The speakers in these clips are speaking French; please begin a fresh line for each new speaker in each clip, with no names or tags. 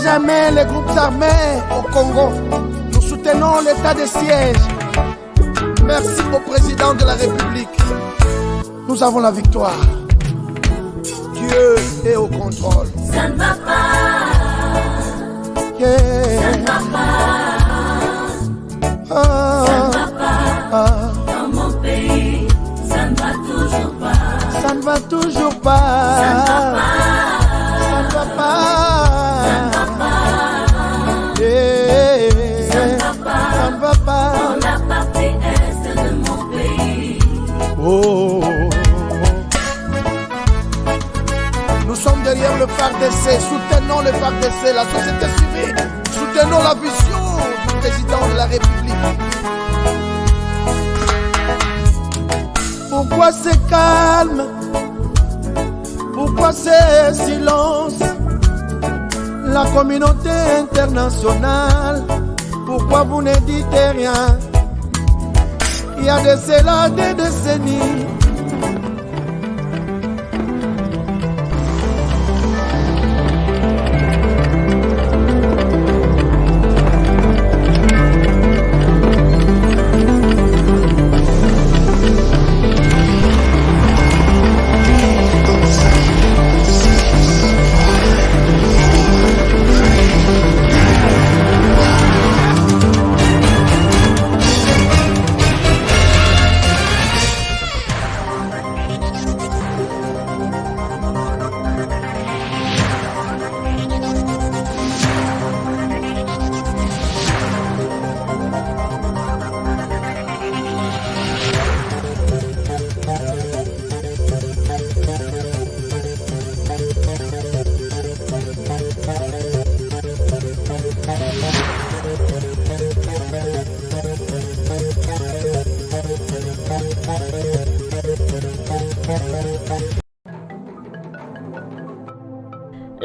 jamais les groupes armés au Congo. Nous soutenons l'état de siège. Merci au président de la République. Nous avons la victoire. Dieu est au contrôle.
Ça ne va pas.
Yeah.
Ça ne va pas. Ça ne va pas. Dans mon pays, ça ne va toujours pas.
Ça ne va toujours pas.
Ça ne va pas.
Ça ne va pas.
Ça ne va pas.
Yeah.
Ça ne va pas.
Ça ne va pas.
Dans la partie est de mon pays.
Oh. Nous sommes derrière le FARDC, soutenons le FARDC, la société civile, soutenons la vision du président de la République. Pourquoi c'est calme? Pourquoi c'est silence? La communauté internationale, pourquoi vous ne dites rien? Il y a de cela des décennies.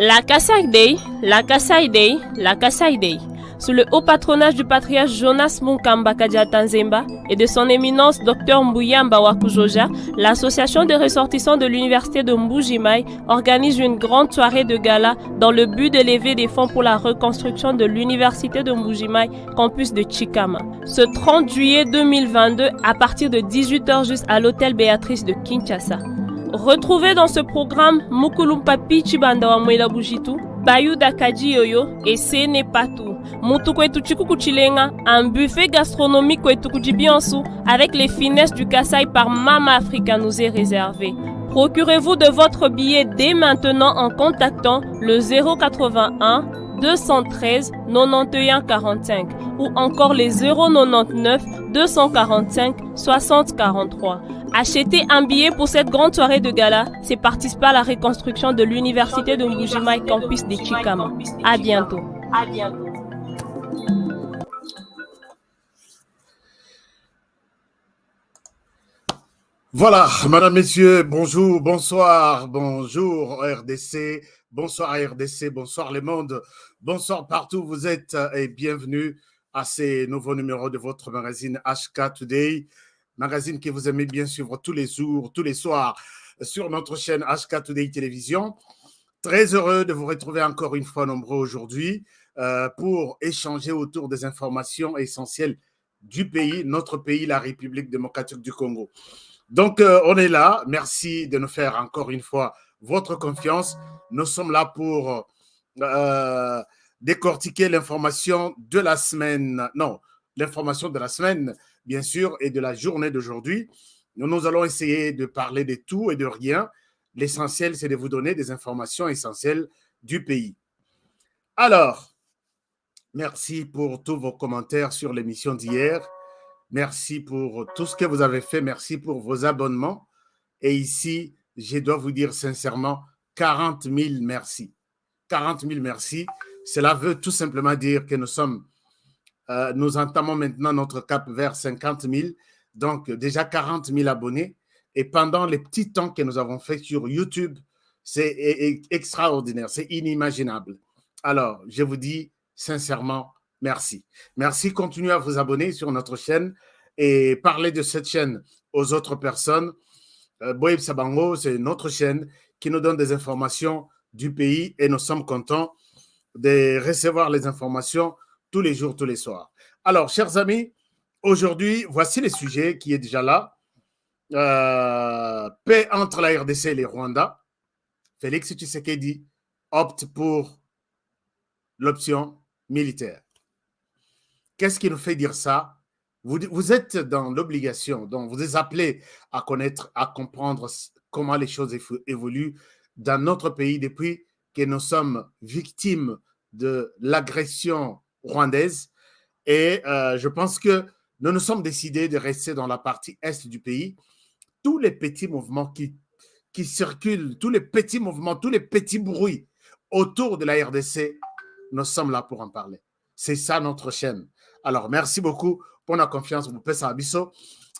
La Kasai Day, la Kasai Day, la Kasai Day. Sous le haut patronage du patriarche Jonas Munkamba Kadiatanzemba et de son éminence Dr Mbuyamba Wakujoja, l'association des ressortissants de l'université de Mbuji-Mayi organise une grande soirée de gala dans le but de lever des fonds pour la reconstruction de l'université de Mbuji-Mayi, campus de Chikama. Ce 30 juillet 2022, à partir de 18h juste à l'hôtel Béatrice de Kinshasa. Retrouvez dans ce programme Mukulumpa Pichibanda wa Mwela Bujitu, Bayuda Kaji Yoyo et Ce n'est pas tout. Mutu kwetu chikuku chilenga, un buffet gastronomique kwetu kujibiansu avec les finesses du Kasai par Mama Africa nous est réservé. Procurez-vous de votre billet dès maintenant en contactant le 081 213 91 45 ou encore les 099 245 60 43. Acheter un billet pour cette grande soirée de gala, c'est participer à la reconstruction de l'université de Mbuji-Mayi campus de Chikama. À bientôt.
Voilà, madame, messieurs, bonjour, bonsoir, bonjour RDC, bonsoir RDC, bonsoir le monde, bonsoir partout où vous êtes et bienvenue à ces nouveaux numéros de votre magazine HK Today, magazine que vous aimez bien suivre tous les jours, tous les soirs sur notre chaîne HK Today Télévision. Très heureux de vous retrouver encore une fois nombreux aujourd'hui pour échanger autour des informations essentielles du pays, notre pays, la République démocratique du Congo. Donc, on est là. Merci de nous faire encore une fois votre confiance. Nous sommes là pour décortiquer l'information de la semaine. Non, l'information de la semaine, bien sûr, et de la journée d'aujourd'hui. Nous allons essayer de parler de tout et de rien. L'essentiel, c'est de vous donner des informations essentielles du pays. Alors, merci pour tous vos commentaires sur l'émission d'hier. Merci pour tout ce que vous avez fait. Merci pour vos abonnements. Et ici, je dois vous dire sincèrement, 40 000 merci. 40 000 merci. Cela veut tout simplement dire que nous entamons maintenant notre cap vers 50 000. Donc, déjà 40 000 abonnés. Et pendant les petits temps que nous avons fait sur YouTube, c'est extraordinaire, c'est inimaginable. Alors, je vous dis sincèrement, merci. Merci, continuez à vous abonner sur notre chaîne et parler de cette chaîne aux autres personnes. Boeb Sabango, c'est notre chaîne qui nous donne des informations du pays et nous sommes contents de recevoir les informations tous les jours, tous les soirs. Alors, chers amis, aujourd'hui, voici le sujet qui est déjà là. Paix entre la RDC et les Rwanda. Félix Tshisekedi opte pour l'option militaire. Qu'est-ce qui nous fait dire ça? Vous êtes dans l'obligation, donc vous êtes appelés à connaître, à comprendre comment les choses évoluent dans notre pays depuis que nous sommes victimes de l'agression rwandaise. Et je pense que nous nous sommes décidés de rester dans la partie est du pays. Tous les petits mouvements qui circulent, tous les petits mouvements, tous les petits bruits autour de la RDC, nous sommes là pour en parler. C'est ça notre chaîne. Alors, merci beaucoup pour la confiance.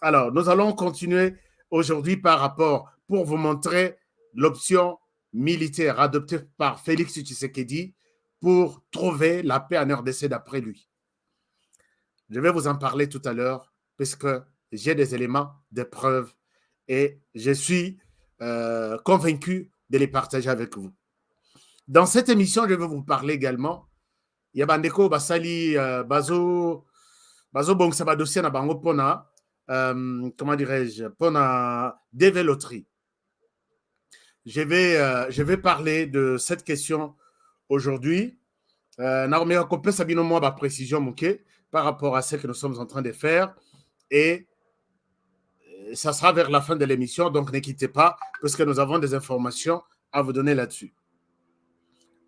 Alors, nous allons continuer aujourd'hui par rapport, pour vous montrer l'option militaire adoptée par Félix Tshisekedi pour trouver la paix en RDC d'après lui. Je vais vous en parler tout à l'heure puisque j'ai des éléments de preuve et je suis convaincu de les partager avec vous. Dans cette émission, je vais vous parler également. Il y a Bandeko Basali Bazo Bong Sabadosia na Bango Pona, comment dirais-je, Pona Déveloterie. Je vais parler de cette question aujourd'hui. Naomi Akopé Sabino moi ma précision mouké par rapport à ce que nous sommes en train de faire et ça sera vers la fin de l'émission, donc ne quittez pas parce que nous avons des informations à vous donner là-dessus.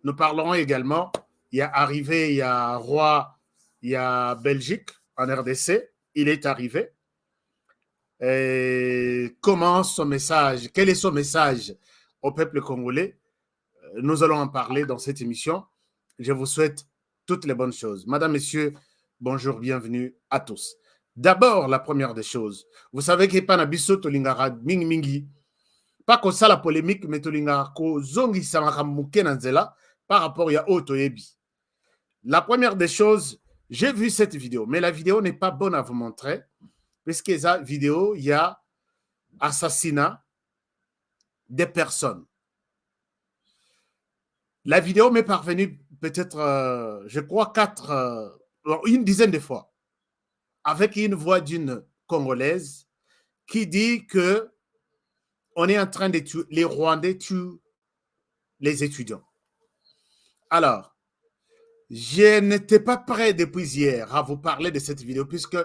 Nous parlerons également, il y a Roi, il y a Belgique en RDC, il est arrivé. Et comment son message, quel est son message au peuple congolais? Nous allons en parler dans cette émission. Je vous souhaite toutes les bonnes choses. Madame, Messieurs, bonjour, bienvenue à tous. D'abord, la première des choses, vous savez que Panabiso Tolingara Mingi Mingi, pas que ça la polémique, mais Tolingara ko zongi samakamuke nanzela par rapport à Otoyebi. La première des choses, j'ai vu cette vidéo, mais la vidéo n'est pas bonne à vous montrer, puisque dans cette vidéo, il y a assassinat des personnes. La vidéo m'est parvenue peut-être, je crois, une dizaine de fois, avec une voix d'une Congolaise qui dit que on est en train de tuer, les Rwandais tuent les étudiants. Alors, je n'étais pas prêt depuis hier à vous parler de cette vidéo, puisque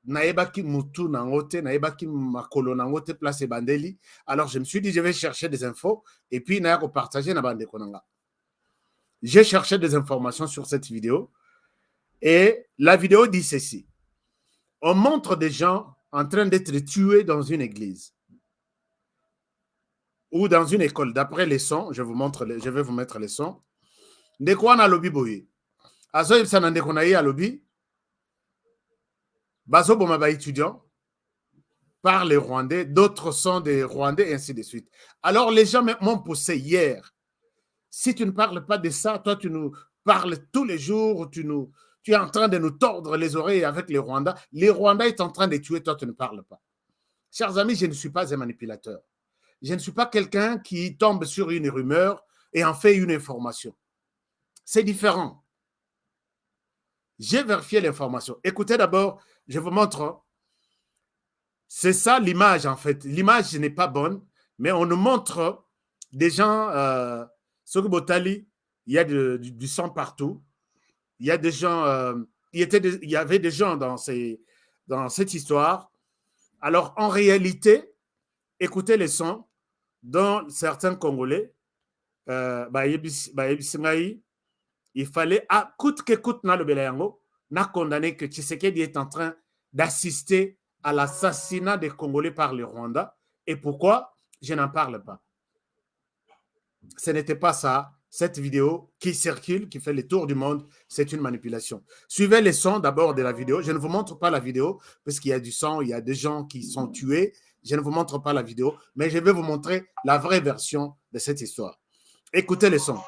naebaki mutu nangote, naebaki makolo nangote place bandeli. Alors, je me suis dit, je vais chercher des infos et puis naia partager na bande konanga. J'ai cherché des informations sur cette vidéo et la vidéo dit ceci. On montre des gens en train d'être tués dans une église ou dans une école. D'après les sons, je vais vous mettre les sons. De quoi on a lobby boye? Azo ibsana de konaye a lobby. Bazo bomaba étudiants par les Rwandais, d'autres sont des Rwandais et ainsi de suite. Alors les gens m'ont poussé hier. Si tu ne parles pas de ça, toi tu nous parles tous les jours, tu es en train de nous tordre les oreilles avec les Rwandais. Les Rwandais sont en train de tuer, toi tu ne parles pas. Chers amis, je ne suis pas un manipulateur. Je ne suis pas quelqu'un qui tombe sur une rumeur et en fait une information. C'est différent. J'ai vérifié l'information. Écoutez d'abord, je vous montre. C'est ça l'image en fait. L'image n'est pas bonne, mais on nous montre des gens, sur Botali, il y a du sang partout. Il y a des gens, il y avait des gens dans cette histoire. Alors en réalité, écoutez les sons dont certains Congolais, il fallait, à coûte que coûte, n'a condamné que Tshisekedi est en train d'assister à l'assassinat des Congolais par les Rwandais. Et pourquoi? Je n'en parle pas. Ce n'était pas ça. Cette vidéo qui circule, qui fait le tour du monde, c'est une manipulation. Suivez les sons d'abord de la vidéo. Je ne vous montre pas la vidéo parce qu'il y a du sang, il y a des gens qui sont tués. Je ne vous montre pas la vidéo, mais je vais vous montrer la vraie version de cette histoire. Écoutez les sons.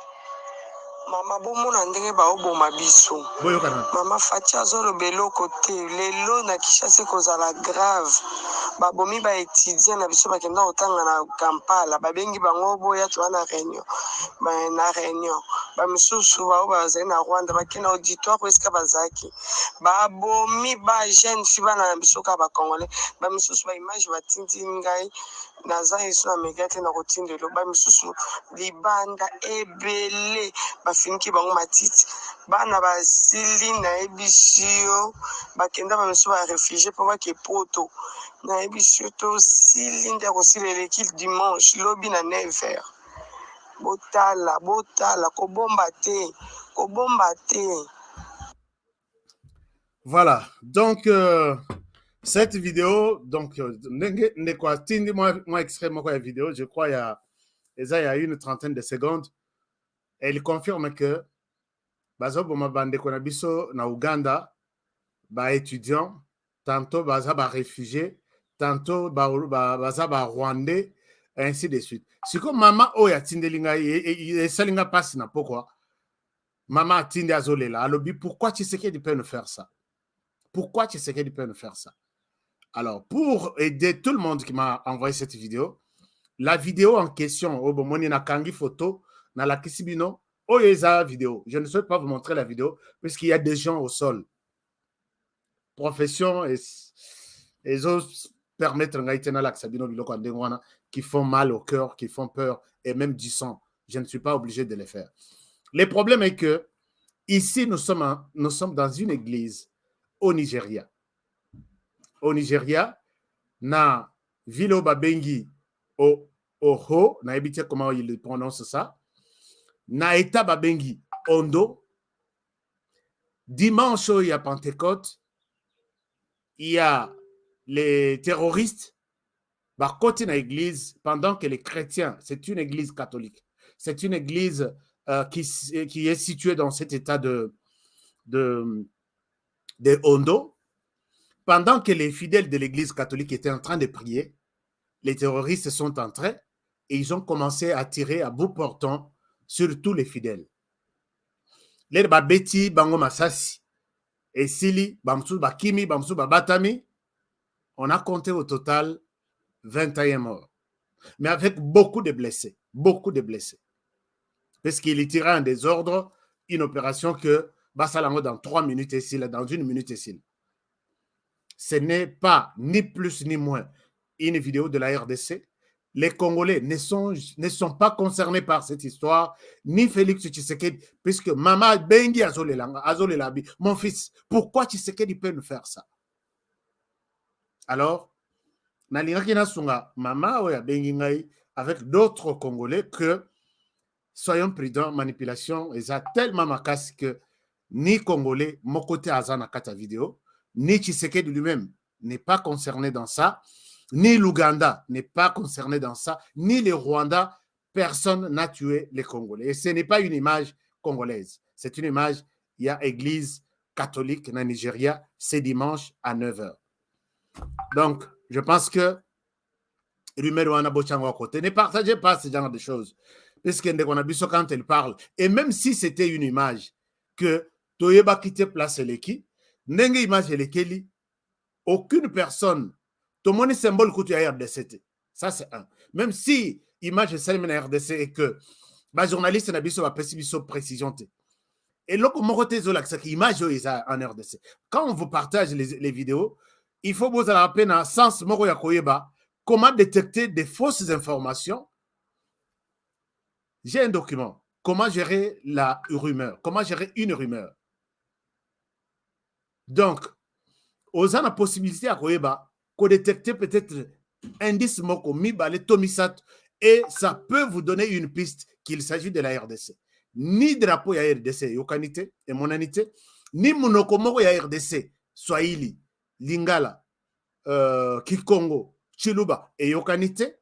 Mama bomona ndenge baoboma biso. Mama Fatia azoloba eloko te. Lelo na Kinshasa kozala grave. Babomi ba étudiant na biso bakenda kotanga na Kampala. Babengi bango boya to na réunion. Na réunion. Ba misusu bazali na Rwanda bakina auditoire ko esika bazaki. Babomi ba jeune fi bana na biso ka ba Congolais. Ba misusu ba image batindi ngai naza yesu na megate na kotindelo. Ba misusu libanda ebele bafiniki bango matiti bana basili na ebisio bakenda bamiso ba réfugié po bakepoto na ebisio to sili nde kosilela équipe dimanche lobi na 9h. Botala kobomba te.
Voilà, donc cette vidéo, donc moi extrêmement la vidéo, je crois il y a une trentaine de secondes. Elle confirme que bazo boma bande konabiso na Uganda ba étudiants, tantôt baza ba réfugiés, tantôt baza ba rwandais, ainsi de suite. C'est comme maman oya tindelinga et salinga passe na pourquoi maman tinde azolela alobi pourquoi Tshisekedi peut nous faire ça? Pourquoi Tshisekedi peut nous faire ça? Alors pour aider tout le monde qui m'a envoyé cette vidéo, la vidéo en question obomoni na kangi photo na la kisibino Oyeza vidéo. Je ne souhaite pas vous montrer la vidéo puisqu'il y a des gens au sol. Profession et autres permettent qui font mal au cœur, qui font peur et même du sang. Je ne suis pas obligé de les faire. Le problème est que ici, nous sommes dans une église au Nigeria. Au Nigeria, na Vilo Babengi Oho, na ebite comment il prononce ça. Na eta babengi Ondo, dimanche il y a Pentecôte, il y a les terroristes, bah côté na église, pendant que les chrétiens, c'est une église catholique, c'est une église qui est située dans cet état de Ondo, pendant que les fidèles de l'église catholique étaient en train de prier, les terroristes sont entrés et ils ont commencé à tirer à bout portant sur tous les fidèles. Les babeti bango masasi et sili bamsou bakimi bamsou babatami, on a compté au total 21 morts, mais avec beaucoup de blessés, parce qu'il tirait en désordre une opération que basalango dans 3 minutes ici, dans 1 minute ici. Ce n'est pas ni plus ni moins une vidéo de la RDC. Les Congolais ne sont pas concernés par cette histoire, ni Félix Tshisekedi, puisque Mama Bengi Azolelabi, mon fils, pourquoi Tshisekedi peut nous faire ça? Alors, Mama Oya Bengi Ngai, avec d'autres Congolais, que soyons prudents, manipulation, et ça tellement macasse que ni Congolais, mon côté Azana Kata vidéo, ni Tshisekedi lui-même n'est pas concerné dans ça. Ni l'Ouganda n'est pas concerné dans ça, ni le Rwanda, personne n'a tué les Congolais. Et ce n'est pas une image congolaise, c'est une image, il y a église catholique dans le Nigeria, c'est dimanche à 9h. Donc, je pense que ne partagez pas ce genre de choses. Parce que quand elle parle, et même si c'était une image que Toyeba quitté place l'équipe, n'enge image lekeli, aucune personne. Tout le monde est symbole que tu as RDC. Ça, c'est un. Même si l'image est celle de la RDC et que les journalistes n'ont pas de précision. Et là, comment vous avez l'image en RDC? Quand on vous partage les vidéos, il faut vous avoir peine à sens comment détecter des fausses informations. J'ai un document. Comment gérer la rumeur? Comment gérer une rumeur? Donc, aux a la possibilité à Koyeba, détecter peut-être indice moko mibale tomisat et ça peut vous donner une piste qu'il s'agit de la RDC. Ni drapeau ya RDC yokanité et monanité, ni monoko moko ya RDC Swahili, Lingala, Kikongo, Chiluba et yokanité,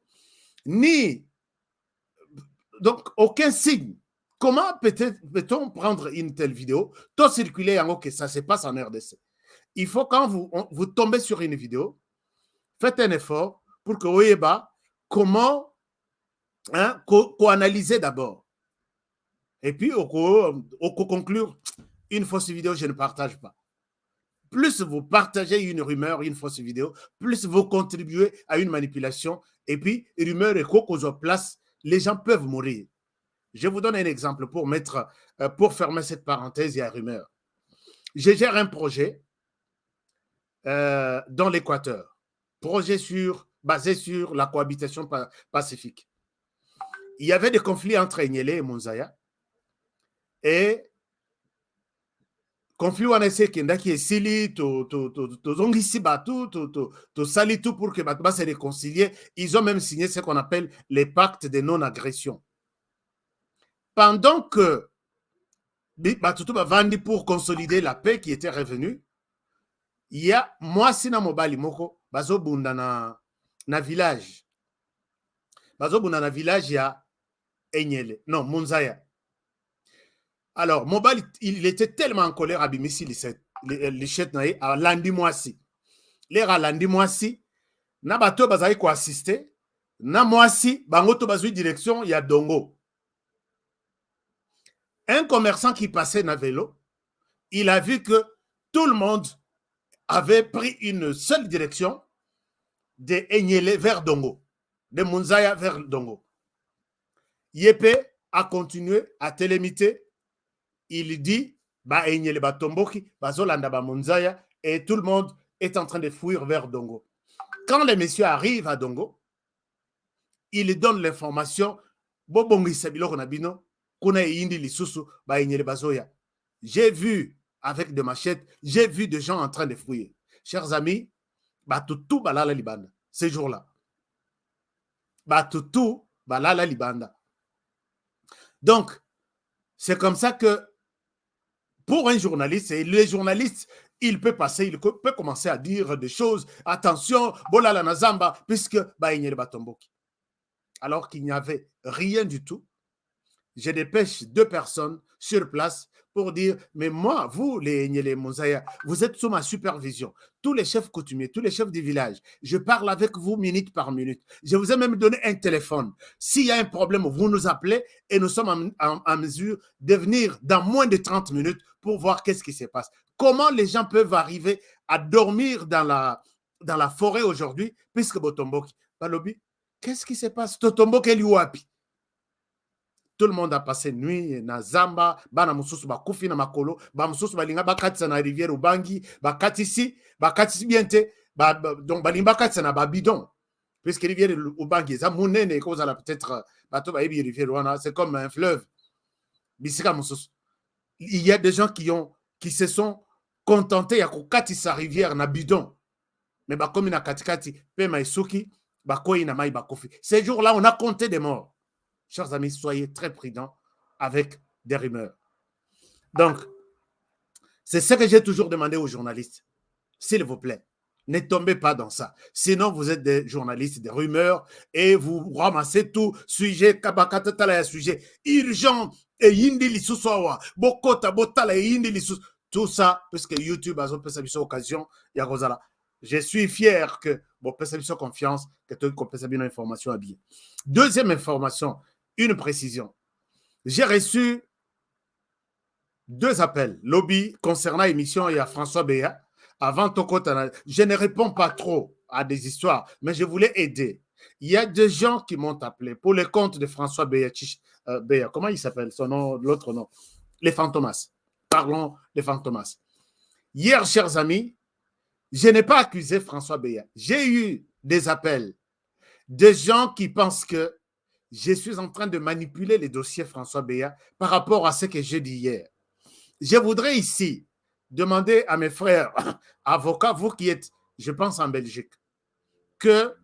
ni donc aucun signe. Comment peut-on prendre une telle vidéo, tout circuler en que ça se passe en RDC? Il faut quand vous tombez sur une vidéo, faites un effort pour que vous voyez comment analyser d'abord. Et puis, au conclure, une fausse vidéo, je ne partage pas. Plus vous partagez une rumeur, une fausse vidéo, plus vous contribuez à une manipulation. Et puis, rumeur et quoi qu'on place, les gens peuvent mourir. Je vous donne un exemple pour fermer cette parenthèse et la rumeur. Je gère un projet dans l'Équateur, projet basé sur la cohabitation pacifique. Il y avait des conflits entre Enyele et Munzaya. Et conflit wana esekendaki esili tozongisi bato tosali tout pour que bato se réconcilier. Ils ont même signé ce qu'on appelle les pactes de non-agression. Pendant que bato bavandi pour consolider la paix qui était revenue, il y a mwasi na mobali moko bazobunda na village. Bazobunda na village ya Enyele, non, Munzaya. Alors, Mobali, il était tellement en colère à Bimisi, les chètes à lundi moisi. Les lundi moisi, na bato bazali ko assister, na moisi, bangoto bazui direction, il y a Dongo. Un commerçant qui passait na vélo, il a vu que tout le monde avait pris une seule direction de Enyele vers Dongo, de Munzaya vers Dongo. Yepé a continué à télémiter. Il dit, Enyele batomboki, bazolanda ba Munzaya, et tout le monde est en train de fuir vers Dongo. Quand les messieurs arrivent à Dongo, ils donnent l'information, bobongi sabilo konabino, kuna indi lisusu ba Enyele bazoya. J'ai vu avec des machettes, j'ai vu des gens en train de fuir. Chers amis, batutu balala libanda ces jours-là. Batutu balala libanda. Donc, c'est comme ça que pour un journaliste, et les journalistes, il peut commencer à dire des choses. Attention, bolala nazamba, puisque Enyele batomboki. Alors qu'il n'y avait rien du tout. Je dépêche 2 personnes sur place pour dire, mais moi, vous, les Enyele Munzaya, vous êtes sous ma supervision. Tous les chefs coutumiers, tous les chefs du village, je parle avec vous minute par minute. Je vous ai même donné un téléphone. S'il y a un problème, vous nous appelez et nous sommes en mesure de venir dans moins de 30 minutes pour voir qu'est-ce qui se passe. Comment les gens peuvent arriver à dormir dans la forêt aujourd'hui, puisque Botomboki, Balobi, qu'est-ce qui se passe? Totomboki Liwapi. Tout le monde a passé nuit na Zamba, bana mususu bakufi na makolo, ba mususu balinga bakatisa na rivière Ubangi, bakatisi biente, donc balimba katisa na babidon. Puisque rivière Ubangi, ça munene cause la peut-être bato ba ebi rivière wana, c'est comme un fleuve. Bisika mususu. Il y a des gens qui se sont contentés à kokatisa rivière na bidon. Mais bakomi na katikati pe maisuki, bakoyi na mai bakufi. Ces jours-là, on a compté des morts. Chers amis, soyez très prudents avec des rumeurs. Donc, c'est ce que j'ai toujours demandé aux journalistes. S'il vous plaît, ne tombez pas dans ça. Sinon, vous êtes des journalistes, des rumeurs, et vous ramassez tout, sujet, kabakatatala, sujet urgent, et yindi lisusowa, bokota, botala, et yindi lisus. Tout ça, puisque YouTube a une occasion, il y a Rosala. Je suis fier que, bon, peut-être confiance, que tu aies une information à bien. Deuxième information, une précision. J'ai reçu 2 appels, lobby concernant l'émission et à François Béa. Avant Tokotana, je ne réponds pas trop à des histoires, mais je voulais aider. Il y a des gens qui m'ont appelé pour le compte de François Béa. Comment il s'appelle son nom, l'autre nom? Les Fantomas. Parlons des Fantomas. Hier, chers amis, je n'ai pas accusé François Béa. J'ai eu des appels de gens qui pensent que je suis en train de manipuler les dossiers François Béa par rapport à ce que j'ai dit hier. Je voudrais ici demander à mes frères avocats, vous qui êtes, je pense, en Belgique, que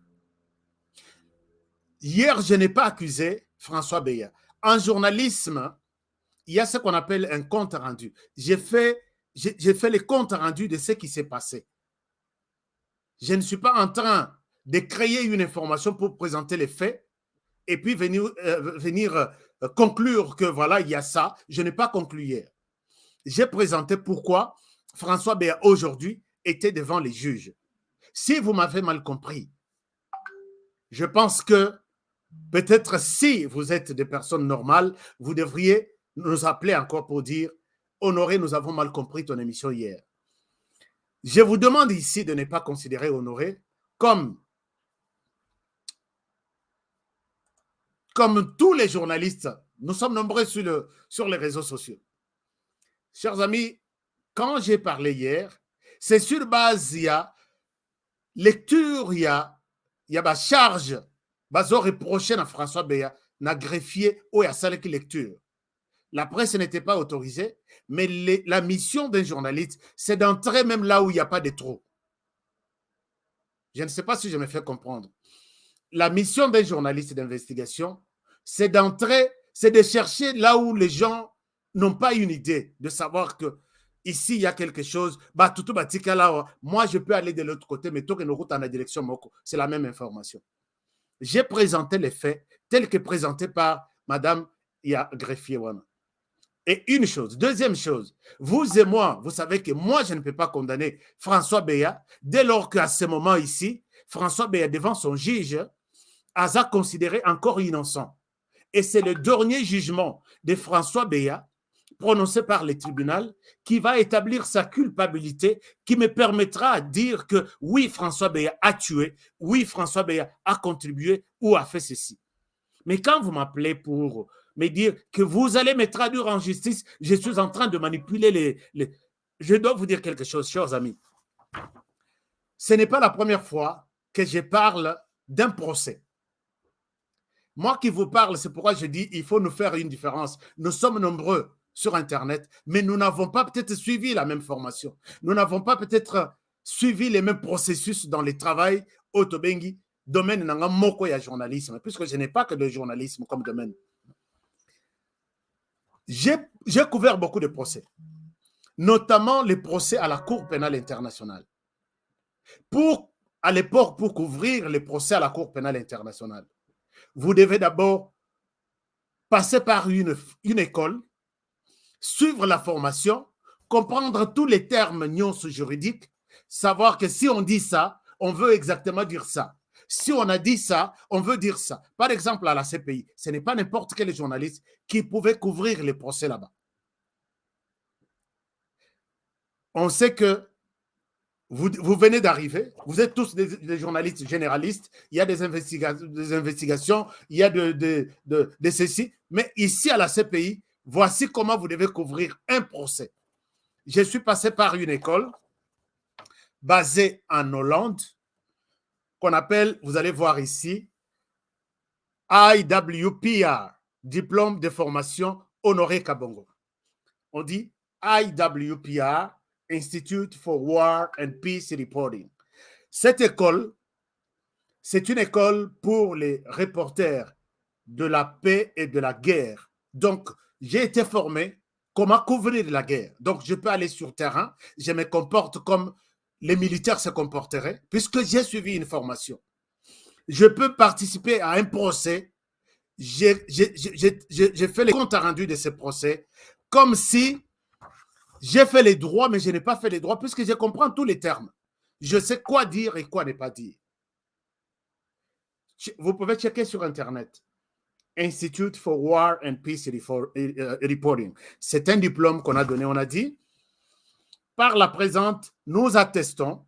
hier, je n'ai pas accusé François Béa. En journalisme, il y a ce qu'on appelle un compte rendu. J'ai fait le compte rendu de ce qui s'est passé. Je ne suis pas en train de créer une information pour présenter les faits et puis venir conclure que voilà, il y a ça. Je n'ai pas conclu hier. J'ai présenté pourquoi François Béa aujourd'hui était devant les juges. Si vous m'avez mal compris, je pense que peut-être si vous êtes des personnes normales, vous devriez nous appelait encore pour dire « Honoré, nous avons mal compris ton émission hier ». Je vous demande ici de ne pas considérer Honoré comme tous les journalistes. Nous sommes nombreux sur les réseaux sociaux. Chers amis, quand j'ai parlé hier, c'est sur base, il y a lecture, il y a charge, bazo reproché à François Beya, na greffier ou à salle qui lecture. La presse n'était pas autorisée, mais la mission d'un journaliste, c'est d'entrer même là où il n'y a pas de trous. Je ne sais pas si je me fais comprendre. La mission d'un journaliste d'investigation, c'est d'entrer, c'est de chercher là où les gens n'ont pas une idée, de savoir que ici, il y a quelque chose. Bah, tout là, moi, je peux aller de l'autre côté, mais tout que nous route en la direction Moko, c'est la même information. J'ai présenté les faits tels que présentés par Madame Greffier. Et une chose, deuxième chose, vous et moi, vous savez que moi, je ne peux pas condamner François Beya, dès lors qu'à ce moment ici, François Beya, devant son juge, a considéré encore innocent. Et c'est le dernier jugement de François Beya, prononcé par le tribunal, qui va établir sa culpabilité, qui me permettra de dire que oui, François Beya a tué, oui, François Beya a contribué ou a fait ceci. Mais quand vous m'appelez pour me dire que vous allez me traduire en justice, je suis en train de manipuler les... Je dois vous dire quelque chose, chers amis. Ce n'est pas la première fois que je parle d'un procès. Moi qui vous parle, c'est pourquoi je dis il faut nous faire une différence. Nous sommes nombreux sur Internet, mais nous n'avons pas peut-être suivi la même formation. Nous n'avons pas peut-être suivi les mêmes processus dans le travail au Tobengi, domaine nanga moko ya journalisme, puisque je n'ai pas que le journalisme comme domaine. J'ai couvert beaucoup de procès, notamment les procès à la Cour pénale internationale. À l'époque, pour couvrir les procès à la Cour pénale internationale, vous devez d'abord passer par une école, suivre la formation, comprendre tous les termes nuances juridiques, savoir que si on dit ça, on veut exactement dire ça. Si on a dit ça, on veut dire ça. Par exemple, à la CPI, ce n'est pas n'importe quel journaliste qui pouvait couvrir les procès là-bas. On sait que vous venez d'arriver, vous êtes tous des journalistes généralistes, il y a des investigations, il y a de ceci, mais ici à la CPI, voici comment vous devez couvrir un procès. Je suis passé par une école basée en Hollande, qu'on appelle, vous allez voir ici, IWPR, diplôme de formation Honoré Kabongo. On dit IWPR, Institute for War and Peace Reporting. Cette école, c'est une école pour les reporters de la paix et de la guerre. Donc, j'ai été formé comment couvrir la guerre. Donc, je peux aller sur terrain, je me comporte comme les militaires se comporteraient, puisque j'ai suivi une formation. Je peux participer à un procès. J'ai fait les comptes rendus de ce procès comme si j'ai fait les droits, mais je n'ai pas fait les droits, puisque je comprends tous les termes. Je sais quoi dire et quoi ne pas dire. Vous pouvez checker sur Internet. Institute for War and Peace Reporting. C'est un diplôme qu'on a donné, on a dit. Par la présente, nous attestons,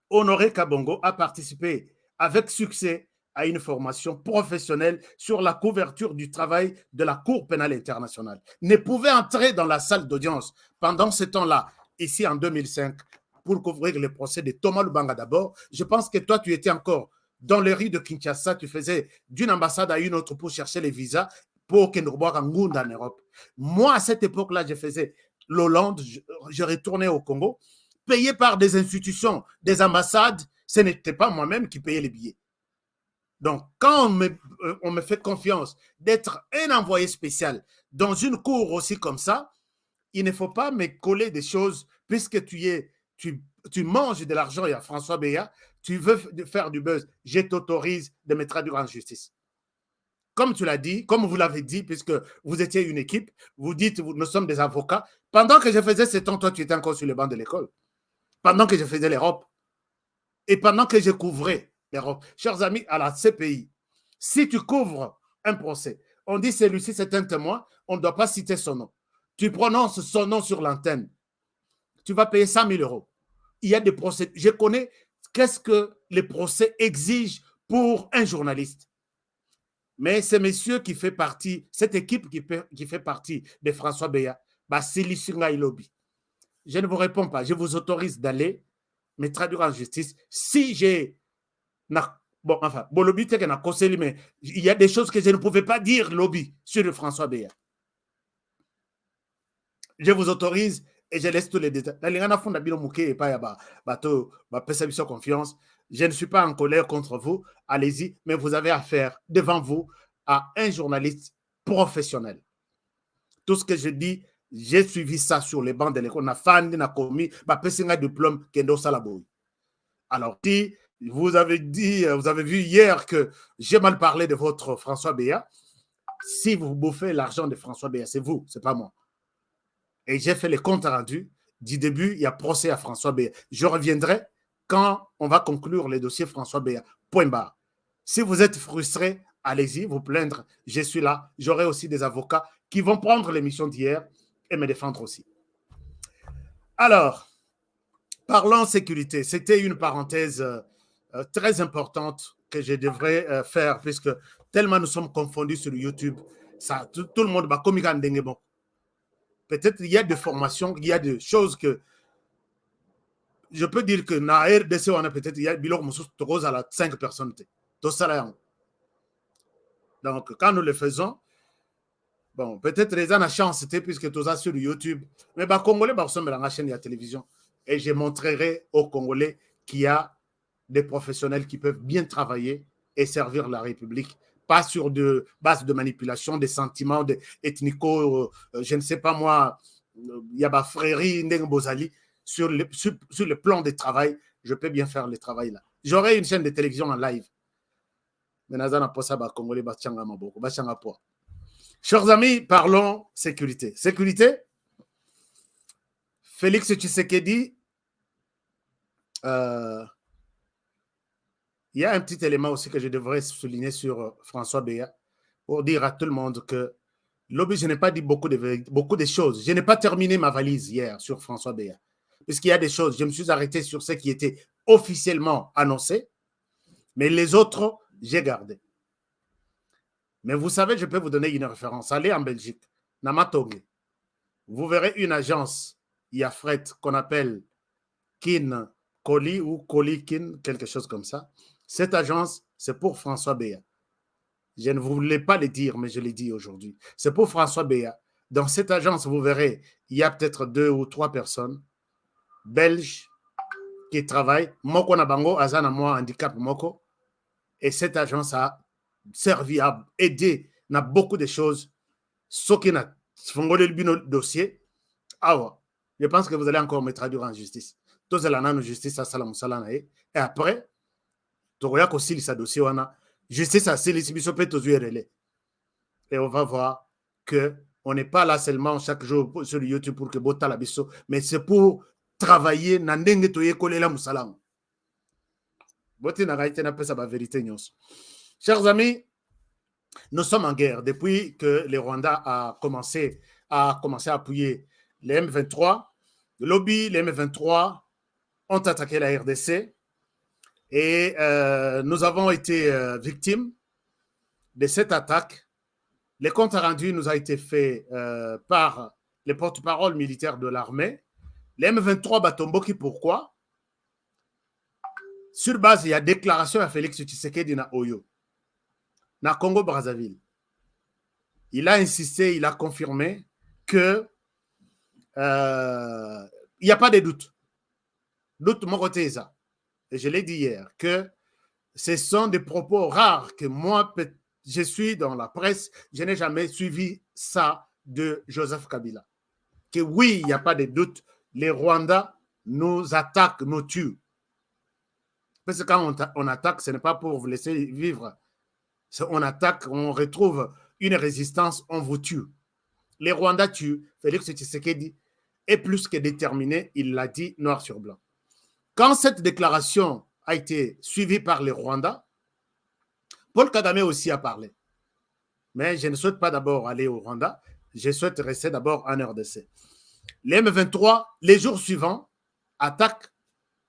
Honoré Kabongo a participé avec succès à une formation professionnelle sur la couverture du travail de la Cour pénale internationale. Ne pouvait entrer dans la salle d'audience pendant ce temps-là, ici en 2005, pour couvrir le procès de Thomas Lubanga d'abord. Je pense que toi, tu étais encore dans les rues de Kinshasa, tu faisais d'une ambassade à une autre pour chercher les visas pour que nous revoions en Europe. Moi, à cette époque-là, je faisais l'Hollande, je retournais au Congo, payé par des institutions, des ambassades, ce n'était pas moi-même qui payais les billets. Donc, quand on me fait confiance d'être un envoyé spécial dans une cour aussi comme ça, il ne faut pas me coller des choses, puisque tu manges de l'argent et à François Beya, tu veux faire du buzz, je t'autorise de me traduire en justice. Comme tu l'as dit, comme vous l'avez dit, puisque vous étiez une équipe, vous dites, nous sommes des avocats. Pendant que je faisais ce temps, toi, tu étais encore sur les bancs de l'école. Pendant que je faisais l'Europe. Et pendant que je couvrais l'Europe. Chers amis, à la CPI, si tu couvres un procès, On dit celui-ci, c'est un témoin, on ne doit pas citer son nom. Tu prononces son nom sur l'antenne, tu vas payer 100 000 euros. Il y a des procès. Je connais qu'est-ce que les procès exigent pour un journaliste. Mais c'est monsieur qui fait partie, cette équipe qui fait partie de François Beya, lobby. Je ne vous réponds pas. Je vous autorise d'aller me traduire en justice. Si j'ai... Bon, enfin, bon, lobby, mais il y a des choses que je ne pouvais pas dire, lobby, sur François Beya. Je vous autorise et je laisse tous les détails. Confiance. Je ne suis pas en colère contre vous. Allez-y, mais vous avez affaire devant vous à un journaliste professionnel. Tout ce que je dis, j'ai suivi ça sur les bancs de l'école. On a fait un commis, un diplôme Kendo Salaboui. Alors, si vous avez vu hier que j'ai mal parlé de votre François Beya, si vous bouffez l'argent de François Beya, c'est vous, c'est pas moi. Et j'ai fait les comptes rendus. Du début, il y a procès à François Beya. Je reviendrai quand on va conclure les dossiers François Beya. Point barre. Si vous êtes frustré, allez-y, vous plaindre. Je suis là. J'aurai aussi des avocats qui vont prendre l'émission d'hier et me défendre aussi. Alors, parlons sécurité. C'était une parenthèse très importante que je devrais faire puisque tellement nous sommes confondus sur YouTube, ça, tout le monde va comme il bon. Peut-être il y a des formations, il y a des choses que je peux dire que dans la RDC, on a peut-être il y a à 5 personnes. Donc, quand nous le faisons, bon, peut-être les gens ont la chance, puisque tout ça sur YouTube, mais les Congolais sont dans la chaîne de la télévision et je montrerai aux Congolais qu'il y a des professionnels qui peuvent bien travailler et servir la République. Pas sur de base de manipulation, des sentiments ethnico, je ne sais pas moi, il y a ma frérie, Bozali, sur le plan de travail, je peux bien faire le travail là. J'aurai une chaîne de télévision en live. Chers amis, parlons sécurité. Sécurité, Félix Tshisekedi, il y a un petit élément aussi que je devrais souligner sur François Beya pour dire à tout le monde que lobby, je n'ai pas dit beaucoup de choses. Je n'ai pas terminé ma valise hier sur François Beya. Puisqu'il y a des choses, je me suis arrêté sur ce qui était officiellement annoncé, mais les autres, j'ai gardé. Mais vous savez, je peux vous donner une référence. Allez en Belgique, Namatongue. Vous verrez une agence, il y a fret qu'on appelle Kin Koli ou Koli Kin, quelque chose comme ça. Cette agence, c'est pour François Beya. Je ne voulais pas le dire, mais je l'ai dit aujourd'hui. C'est pour François Beya. Dans cette agence, vous verrez, il y a peut-être 2 ou 3 personnes belges qui travaillent. Moko na bango, azana moi handicap moko. Et cette agence a servi à aider dans beaucoup de choses. Ce qui n'a pas le dossier. Ah, je pense que vous allez encore me traduire en justice. Tous les gens en justice à Salam Salana. Et après, Toroyak aussi, sa dossier, on a justice à Célissibiso Pétozuerele. Et on va voir qu'on n'est pas là seulement chaque jour sur YouTube pour que Bota la biso, mais c'est pour travailler dans l'endenge toye kolela musalam. Boti na gaite na pesa ba vérité nyos. Chers amis, nous sommes en guerre depuis que le Rwanda a commencé à appuyer les M23. Le lobby, les M23 ont attaqué la RDC et nous avons été victimes de cette attaque. Le compte rendu nous a été fait par les porte-parole militaires de l'armée. Les M23 Batomboki, pourquoi? Sur base, il y a déclaration à Félix Tshisekedi na Oyo, na Congo-Brazzaville. Il a insisté, il a confirmé que il n'y a pas de doute. Doute mon côté ça. Et je l'ai dit hier, que ce sont des propos rares que moi, je suis dans la presse, je n'ai jamais suivi ça de Joseph Kabila. Que oui, il n'y a pas de doute, les Rwandais nous attaquent, nous tuent. Parce que quand on attaque, ce n'est pas pour vous laisser vivre. On attaque, on retrouve une résistance, on vous tue. Les Rwandais tuent. Félix Tshisekedi est plus que déterminé, il l'a dit noir sur blanc. Quand cette déclaration a été suivie par les Rwandais, Paul Kagame aussi a parlé. Mais je ne souhaite pas d'abord aller au Rwanda. Je souhaite rester d'abord en RDC. Les M23, les jours suivants, attaquent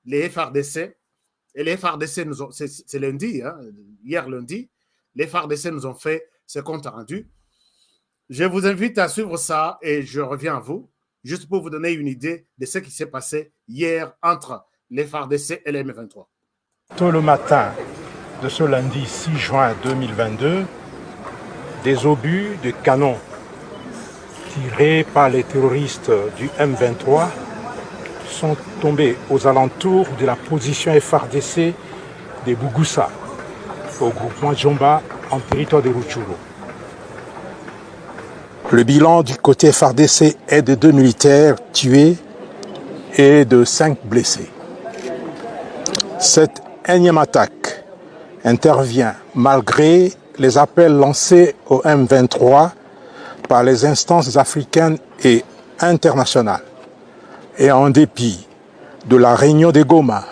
les FARDC. Et les FARDC, c'est lundi, hein, hier lundi, les FARDC nous ont fait ce compte rendu. Je vous invite à suivre ça et je reviens à vous, juste pour vous donner une idée de ce qui s'est passé hier entre les FARDC et les M23.
Tôt le matin de ce lundi 6 juin 2022, des obus de canon tirés par les terroristes du M23 sont tombés aux alentours de la position FARDC de Bugoussa, au groupement Djomba, en territoire de Rutshuru. Le bilan du côté FARDC est de 2 militaires tués et de 5 blessés. Cette énième attaque intervient malgré les appels lancés au M23 par les instances africaines et internationales et en dépit de la réunion de Goma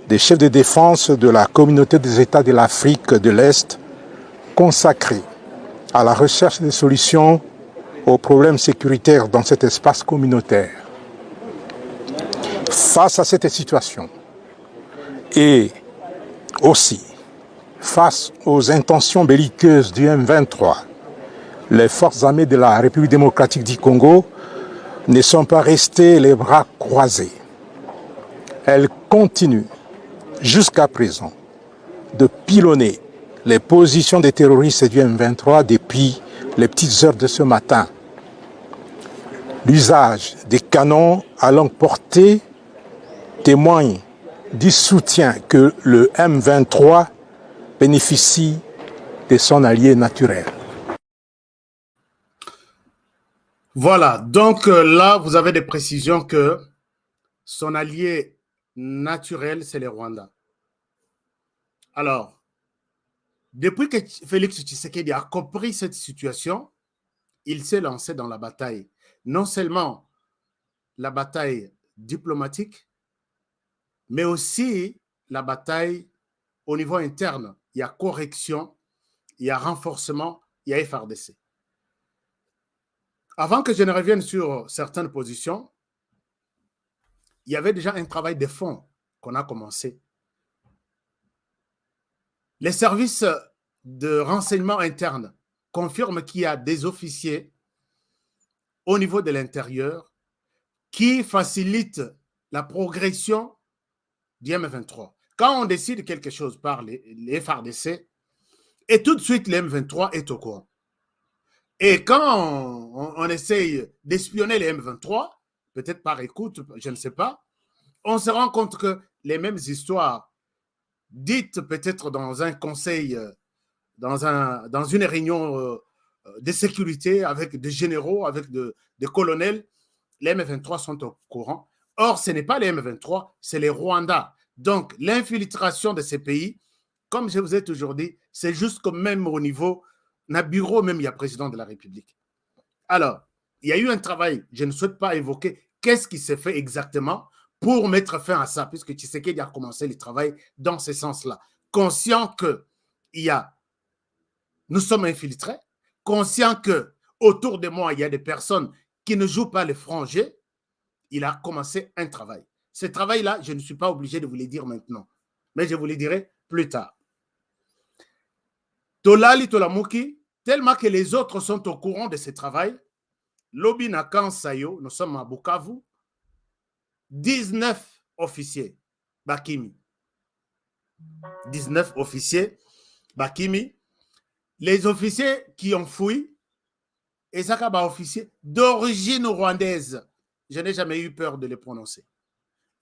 des chefs de défense de la communauté des États de l'Afrique de l'Est consacrée à la recherche des solutions aux problèmes sécuritaires dans cet espace communautaire. Face à cette situation et aussi face aux intentions belliqueuses du M23, les forces armées de la République démocratique du Congo ne sont pas restées les bras croisés. Elles continuent jusqu'à présent de pilonner les positions des terroristes du M23 depuis les petites heures de ce matin. L'usage des canons à longue portée témoigne du soutien que le M23 bénéficie de son allié naturel.
Voilà, donc là, vous avez des précisions que son allié naturel, c'est le Rwanda. Alors, depuis que Félix Tshisekedi a compris cette situation, il s'est lancé dans la bataille. Non seulement la bataille diplomatique, mais aussi la bataille au niveau interne. Il y a correction, il y a renforcement, il y a FARDC. Avant que je ne revienne sur certaines positions, il y avait déjà un travail de fond qu'on a commencé. Les services de renseignement interne confirment qu'il y a des officiers au niveau de l'intérieur qui facilitent la progression du M23. Quand on décide quelque chose par les FARDC, et tout de suite, le M23 est au courant. Et quand on essaye d'espionner les M23, peut-être par écoute, je ne sais pas, on se rend compte que les mêmes histoires dites peut-être dans un conseil, dans une réunion de sécurité avec des généraux, avec des colonels, les M23 sont au courant. Or, ce n'est pas les M23, c'est les Rwandais. Donc, l'infiltration de ces pays, comme je vous ai toujours dit, c'est juste que même au niveau d'un bureau, même il y a président de la République. Alors, il y a eu un travail, je ne souhaite pas évoquer qu'est-ce qui s'est fait exactement pour mettre fin à ça, puisque Tshisekedi a commencé le travail dans ce sens-là. Conscient que nous sommes infiltrés, conscient que autour de moi, il y a des personnes qui ne jouent pas les frangés, il a commencé un travail. Ce travail-là, je ne suis pas obligé de vous le dire maintenant, mais je vous le dirai plus tard. Tolali Tolamuki, tellement que les autres sont au courant de ce travail, Lobi Nakan Sayo, nous sommes à Bukavu, 19 officiers, Bakimi. 19 officiers, Bakimi. Les officiers qui ont fui, et ça, officiers d'origine rwandaise. Je n'ai jamais eu peur de les prononcer.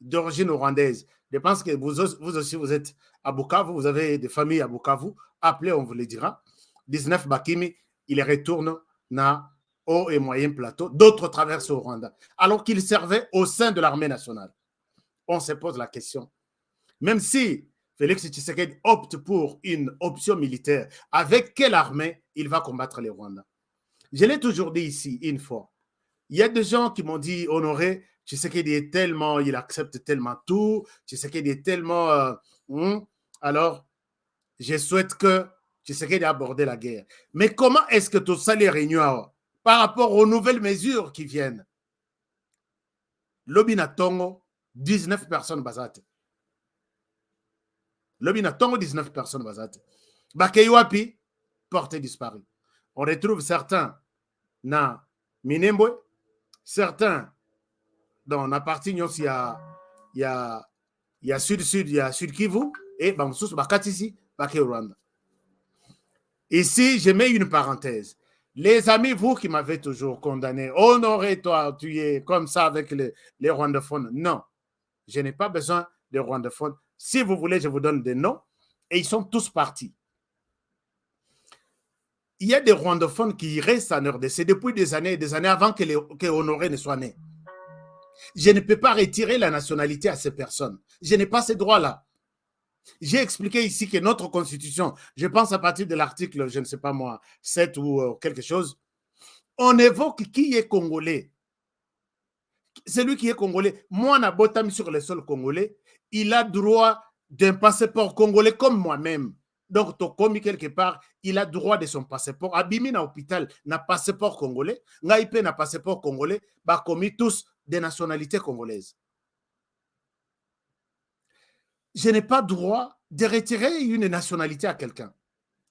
D'origine rwandaise. Je pense que vous aussi, vous êtes à Bukavu, vous avez des familles à Bukavu. Appelez, on vous le dira. 19 Bakimi, ils retournent dans haut et moyen plateau. D'autres traversent au Rwanda. Alors qu'ils servaient au sein de l'armée nationale. On se pose la question. Même si Félix Tshisekedi opte pour une option militaire, avec quelle armée il va combattre les Rwandais? Je l'ai toujours dit ici, une fois. Il y a des gens qui m'ont dit, Honoré, Tshisekedi est tellement, il accepte tellement tout, Tshisekedi est tellement... Alors, je souhaite que Tshisekedi a abordé la guerre. Mais comment est-ce que tout ça les réunions par rapport aux nouvelles mesures qui viennent? Lobina Tongo, 19 personnes basate. Lobina Tongo, 19 personnes basate. Bakeywapi, portée disparue. On retrouve certains dans Minembwe, certains dans la partie il y a Sud-Sud, il y a Sud-Kivu, et Bamsous, Bakatisi, Baké Rwanda. Ici, je mets une parenthèse. Les amis, vous qui m'avez toujours condamné, honoré, toi, tu es comme ça avec les rwandophones. Non, je n'ai pas besoin de rwandophones. Si vous voulez, je vous donne des noms, et ils sont tous partis. Il y a des rwandophones qui restent en RDC depuis des années avant que Honoré ne soit né. Je ne peux pas retirer la nationalité à ces personnes. Je n'ai pas ces droits-là. J'ai expliqué ici que notre constitution, je pense à partir de l'article, je ne sais pas moi, 7 ou quelque chose, on évoque qui est congolais. Celui qui est congolais, moi, na botam sur le sol congolais, il a droit d'un passeport congolais comme moi-même. Donc, tu commis quelque part, il a droit de son passeport. Abimi na hôpital, na passeport congolais, Ngaïpe na passeport congolais, bah commis tous des nationalités congolaises. Je n'ai pas droit de retirer une nationalité à quelqu'un.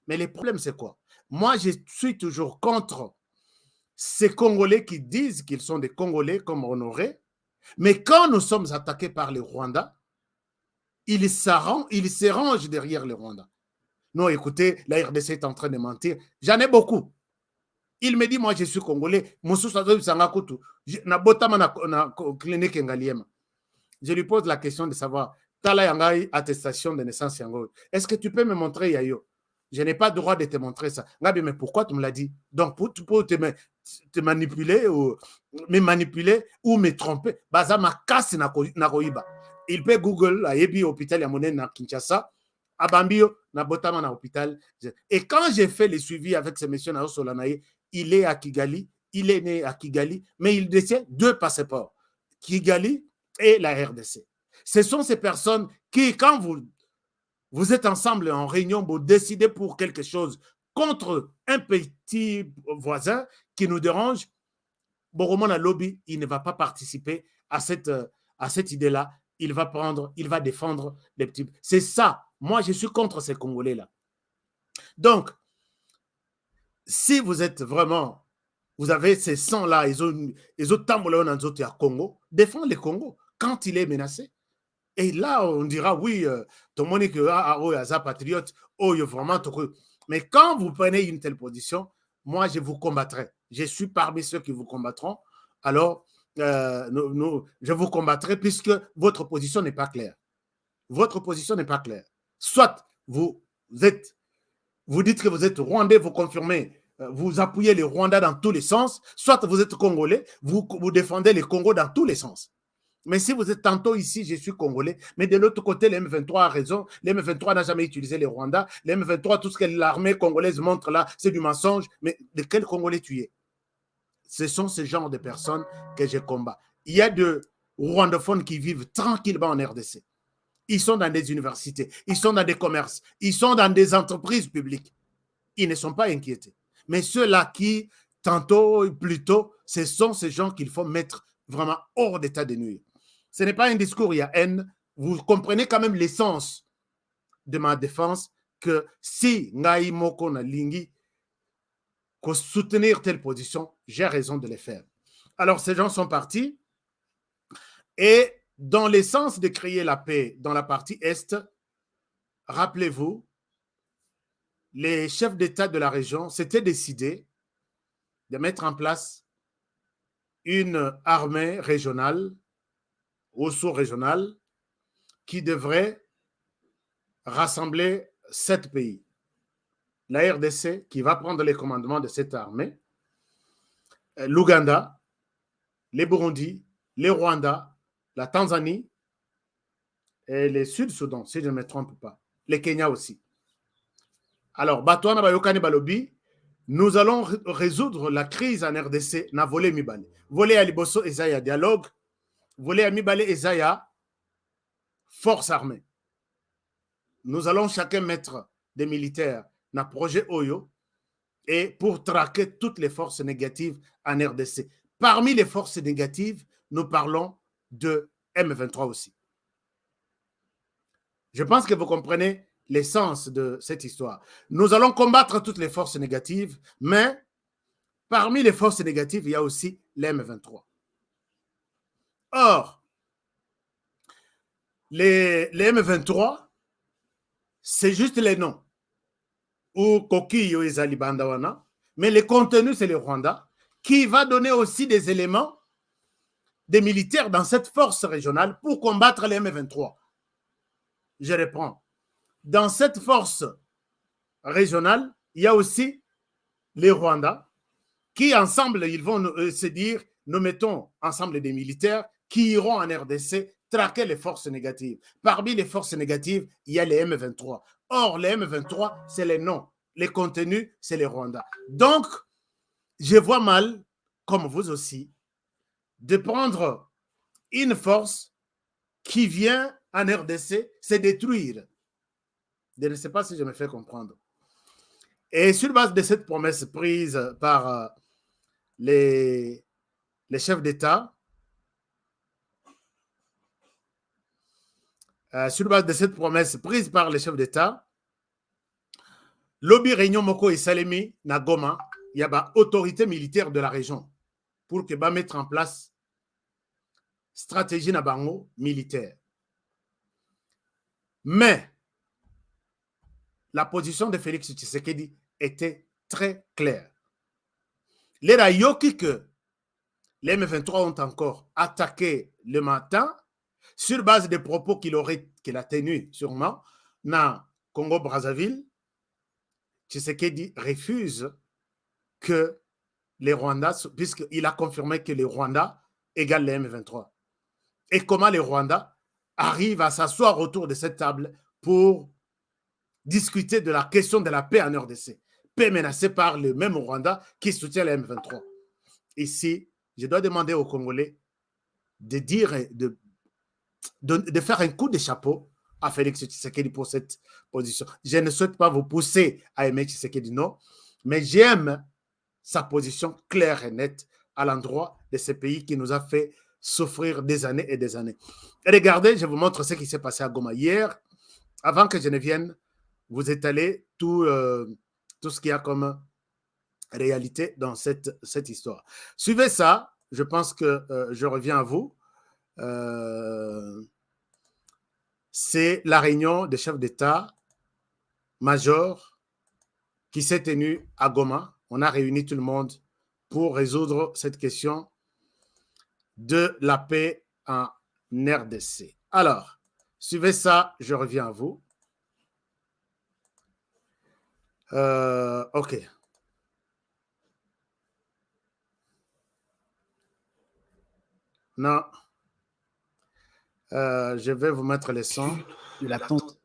Mais le problème, c'est quoi? Moi, je suis toujours contre ces Congolais qui disent qu'ils sont des Congolais comme Honoré. Mais quand nous sommes attaqués par les Rwandais, ils se rangent derrière les Rwandais. Non, écoutez, la RDC est en train de mentir. J'en ai beaucoup. Il me dit, moi, je suis Congolais. Je lui pose la question de savoir, attestation de naissance. Est-ce que tu peux me montrer, Yayo? Je n'ai pas le droit de te montrer ça. Mais pourquoi tu me l'as dit? Donc, pour te manipuler ou me tromper, il peut Google, hôpital Yamoné na Kinshasa, Abambio, na Botama na hôpital. Et quand j'ai fait les suivis avec ce monsieur Nao Solanaï, il est à Kigali, il est né à Kigali, mais il détient 2 passeports, Kigali et la RDC. Ce sont ces personnes qui, quand vous êtes ensemble en réunion, vous décidez pour quelque chose contre un petit voisin qui nous dérange, Boromona Lobby, il ne va pas participer à cette idée-là. Il va défendre les petits. C'est ça. Moi, je suis contre ces Congolais-là. Donc, si vous êtes vraiment, vous avez ces sangs-là, ils ont tambolé en Anzote à Congo, défendez le Congo quand il est menacé. Et là, on dira, oui, tout le monde est que patriote, vraiment, mais quand vous prenez une telle position, moi, je vous combattrai. Je suis parmi ceux qui vous combattront. Alors, je vous combattrai puisque votre position n'est pas claire. Votre position n'est pas claire. Soit vous dites que vous êtes Rwandais, vous confirmez, vous appuyez les Rwandais dans tous les sens, soit vous êtes Congolais, vous défendez les Congos dans tous les sens. Mais si vous êtes tantôt ici, je suis Congolais, mais de l'autre côté, les M23 a raison, les M23 n'a jamais utilisé les Rwandais, les M23, tout ce que l'armée congolaise montre là, c'est du mensonge, mais de quel Congolais tu es? Ce sont ce genre de personnes que je combats. Il y a de rwandophones qui vivent tranquillement en RDC. Ils sont dans des universités, ils sont dans des commerces, ils sont dans des entreprises publiques. Ils ne sont pas inquiétés. Mais ceux-là qui, tantôt, plutôt, ce sont ces gens qu'il faut mettre vraiment hors d'état de nuire. Ce n'est pas un discours, il y a haine. Vous comprenez quand même l'essence de ma défense que si Ngai Moko na Lingi pour soutenir telle position, j'ai raison de les faire. Alors, ces gens sont partis et dans l'essence de créer la paix dans la partie Est, rappelez-vous, les chefs d'État de la région s'étaient décidés de mettre en place une armée régionale ou sous-régionale qui devrait rassembler 7 pays. La RDC qui va prendre les commandements de cette armée, l'Ouganda, les Burundi, les Rwanda, la Tanzanie et les Sud-Soudan, si je ne me trompe pas, les Kenya aussi. Alors, Batouana Bayokani Balobi, nous allons résoudre la crise en RDC na volé Mibale. Volé à Liboso Ezaya dialogue, volé à Mibale Ezaya force armée. Nous allons chacun mettre des militaires na projet Oyo et pour traquer toutes les forces négatives en RDC. Parmi les forces négatives, nous parlons de M23 aussi. Je pense que vous comprenez l'essence de cette histoire. Nous allons combattre toutes les forces négatives, mais parmi les forces négatives, il y a aussi les M23. Or, les M23, c'est juste les noms. Ou Kokiyo et Zalibandawana, mais le contenu, c'est le Rwanda, qui va donner aussi des éléments des militaires dans cette force régionale pour combattre les M23. Je reprends. Dans cette force régionale, il y a aussi les Rwandais qui, ensemble, ils vont se dire, nous mettons ensemble des militaires qui iront en RDC traquer les forces négatives. Parmi les forces négatives, il y a les M23. Or, les M23, c'est les noms. Les contenus, c'est les Rwandais. Donc, je vois mal, comme vous aussi, de prendre une force qui vient en RDC se détruire. Je ne sais pas si je me fais comprendre. Et sur base de cette promesse prise par les chefs d'État, sur base de cette promesse prise par les chefs d'État, lobby réunion Moko et Salemi na Goma, il y a une autorité militaire de la région pour que mettre en place stratégie na bango militaire. Mais la position de Félix Tshisekedi était très claire. Les Rayoki que les M23 ont encore attaqué le matin sur base des propos qu'il a tenus sûrement dans Congo-Brazzaville, Tshisekedi refuse que les Rwandais, puisqu'il a confirmé que les Rwandais égalent les M23. Et comment les Rwandais arrivent à s'asseoir autour de cette table pour discuter de la question de la paix en RDC. Paix menacée par le même Rwanda qui soutient les M23. Ici, je dois demander aux Congolais de dire, de faire un coup de chapeau à Félix Tshisekedi pour cette position. Je ne souhaite pas vous pousser à aimer Tshisekedi, non, mais j'aime sa position claire et nette à l'endroit de ce pays qui nous a fait souffrir des années et des années. Et regardez, je vous montre ce qui s'est passé à Goma hier. Avant que je ne vienne vous étaler tout ce qu'il y a comme réalité dans cette histoire. Suivez ça, je pense que je reviens à vous. C'est la réunion des chefs d'État-major qui s'est tenue à Goma. On a réuni tout le monde pour résoudre cette question de la paix en RDC. Alors, suivez ça, je reviens à vous. OK. Non. Je vais vous mettre les sons.
De l'attente.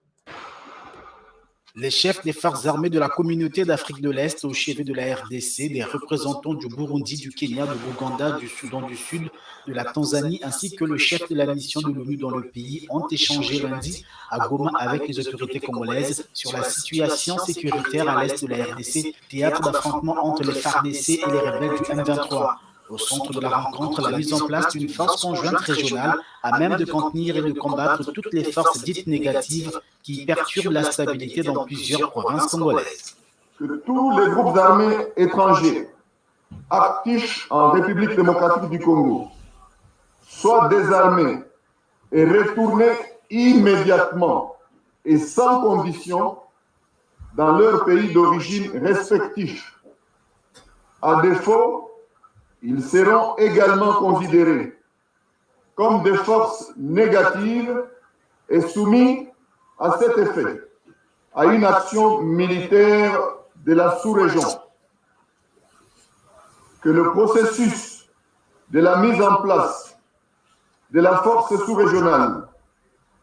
Les chefs des forces armées de la communauté d'Afrique de l'Est au chevet de la RDC, des représentants du Burundi, du Kenya, de l'Ouganda, du Soudan du Sud, de la Tanzanie, ainsi que le chef de la mission de l'ONU dans le pays ont échangé lundi à Goma avec les autorités congolaises sur la situation sécuritaire à l'est de la RDC, théâtre d'affrontement entre les FARDC et les rebelles du M23. Au centre de la rencontre, la mise en place d'une force conjointe régionale à même de contenir et de combattre toutes les forces dites négatives qui perturbent la stabilité dans plusieurs provinces congolaises.
Que tous les groupes armés étrangers actifs en République démocratique du Congo soient désarmés et retournés immédiatement et sans condition dans leur pays d'origine respectif. À défaut, ils seront également considérés comme des forces négatives et soumis à cet effet à une action militaire de la sous-région. Que le processus de la mise en place de la force sous-régionale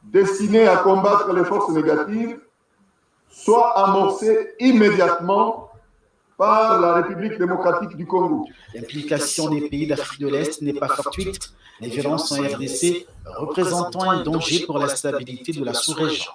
destinée à combattre les forces négatives soit amorcé immédiatement par la République démocratique du Congo.
L'implication des pays d'Afrique de l'Est n'est pas fortuite. Les violences en RDC représentant un danger pour la stabilité de la sous-région.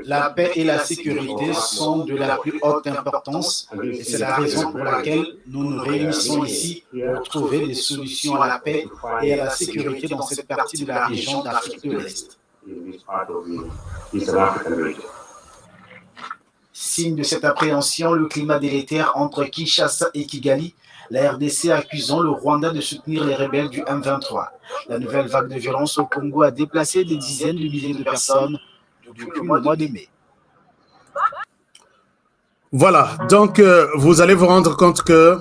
La paix et la sécurité sont de la plus haute importance et c'est la raison pour laquelle nous nous réunissons ici pour trouver des solutions à la paix et à la sécurité dans cette partie de la région d'Afrique de l'Est. Signe de cette appréhension, le climat délétère entre Kinshasa et Kigali, la RDC accusant le Rwanda de soutenir les rebelles du M23. La nouvelle vague de violence au Congo a déplacé des dizaines de milliers de personnes depuis le mois de mai.
Voilà, donc vous allez vous rendre compte que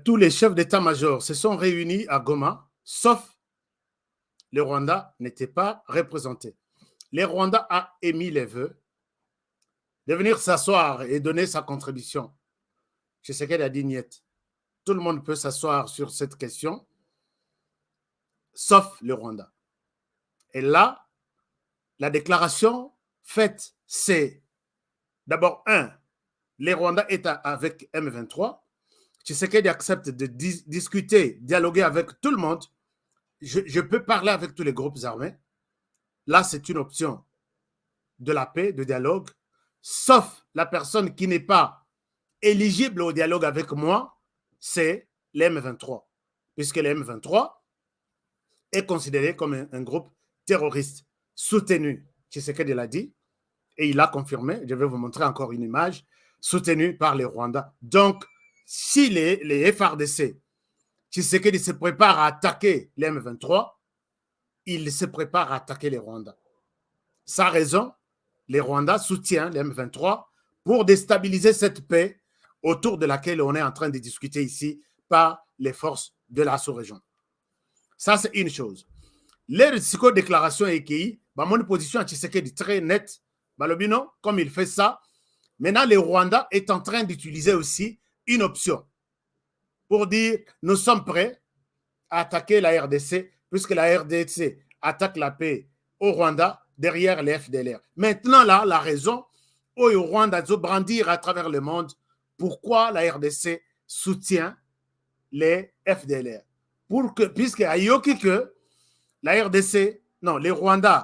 tous les chefs d'état-major se sont réunis à Goma, sauf le Rwanda n'était pas représenté. Le Rwanda a émis les vœux de venir s'asseoir et donner sa contribution. Je sais qu'elle a dit niet. Tout le monde peut s'asseoir sur cette question, sauf le Rwanda. Et là, la déclaration faite, c'est d'abord, le Rwanda est avec M23. Tshisekedi accepte de discuter, dialoguer avec tout le monde. Je peux parler avec tous les groupes armés. Là, c'est une option de la paix, de dialogue, sauf la personne qui n'est pas éligible au dialogue avec moi, c'est les M23. Puisque les M23 est considéré comme un groupe terroriste soutenu. Tshisekedi l'a dit et il a confirmé. Je vais vous montrer encore une image soutenu par les Rwandais. Donc, si les FARDC, Tshisekedi se prépare à attaquer les M23, il se prépare à attaquer les Rwandais. Sa raison, les Rwandais soutiennent les M23 pour déstabiliser cette paix autour de laquelle on est en train de discuter ici par les forces de la sous-région. Ça, c'est une chose. Les déclarations EKI, mon position à Tshisekedi très nette, comme il fait ça, maintenant le Rwanda est en train d'utiliser aussi une option pour dire nous sommes prêts à attaquer la RDC puisque la RDC attaque la paix au Rwanda derrière les FDLR. Maintenant, là, la raison au Rwanda de brandir à travers le monde pourquoi la RDC soutient les FDLR. Puisque Ayoki que la RDC, non, les Rwandais,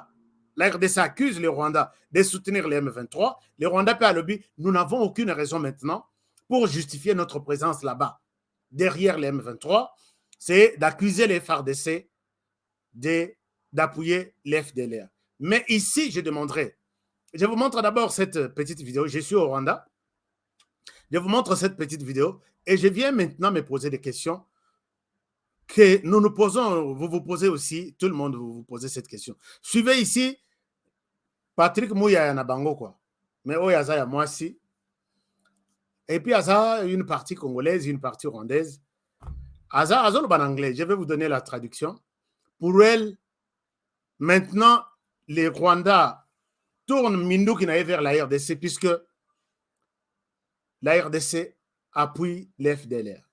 la RDC accuse les Rwandais de soutenir les M23. Les Rwandais paient à lobby. Nous n'avons aucune raison maintenant pour justifier notre présence là-bas. Derrière les M23, c'est d'accuser les FARDC d'appuyer les FDLR. Mais ici, je demanderai, je vous montre d'abord cette petite vidéo. Je suis au Rwanda. Je vous montre cette petite vidéo et je viens maintenant me poser des questions que nous nous posons, vous vous posez aussi, tout le monde vous posez cette question. Suivez ici Patrick Mouya Nabango, quoi. Mais Oyaza ya moi si. Et puis Aza, une partie congolaise, une partie rwandaise. Aza le ban anglais, je vais vous donner la traduction. Pour elle, maintenant, les Rwandais tournent Mindukinae vers la RDC puisque la RDC appuie l'FDLR.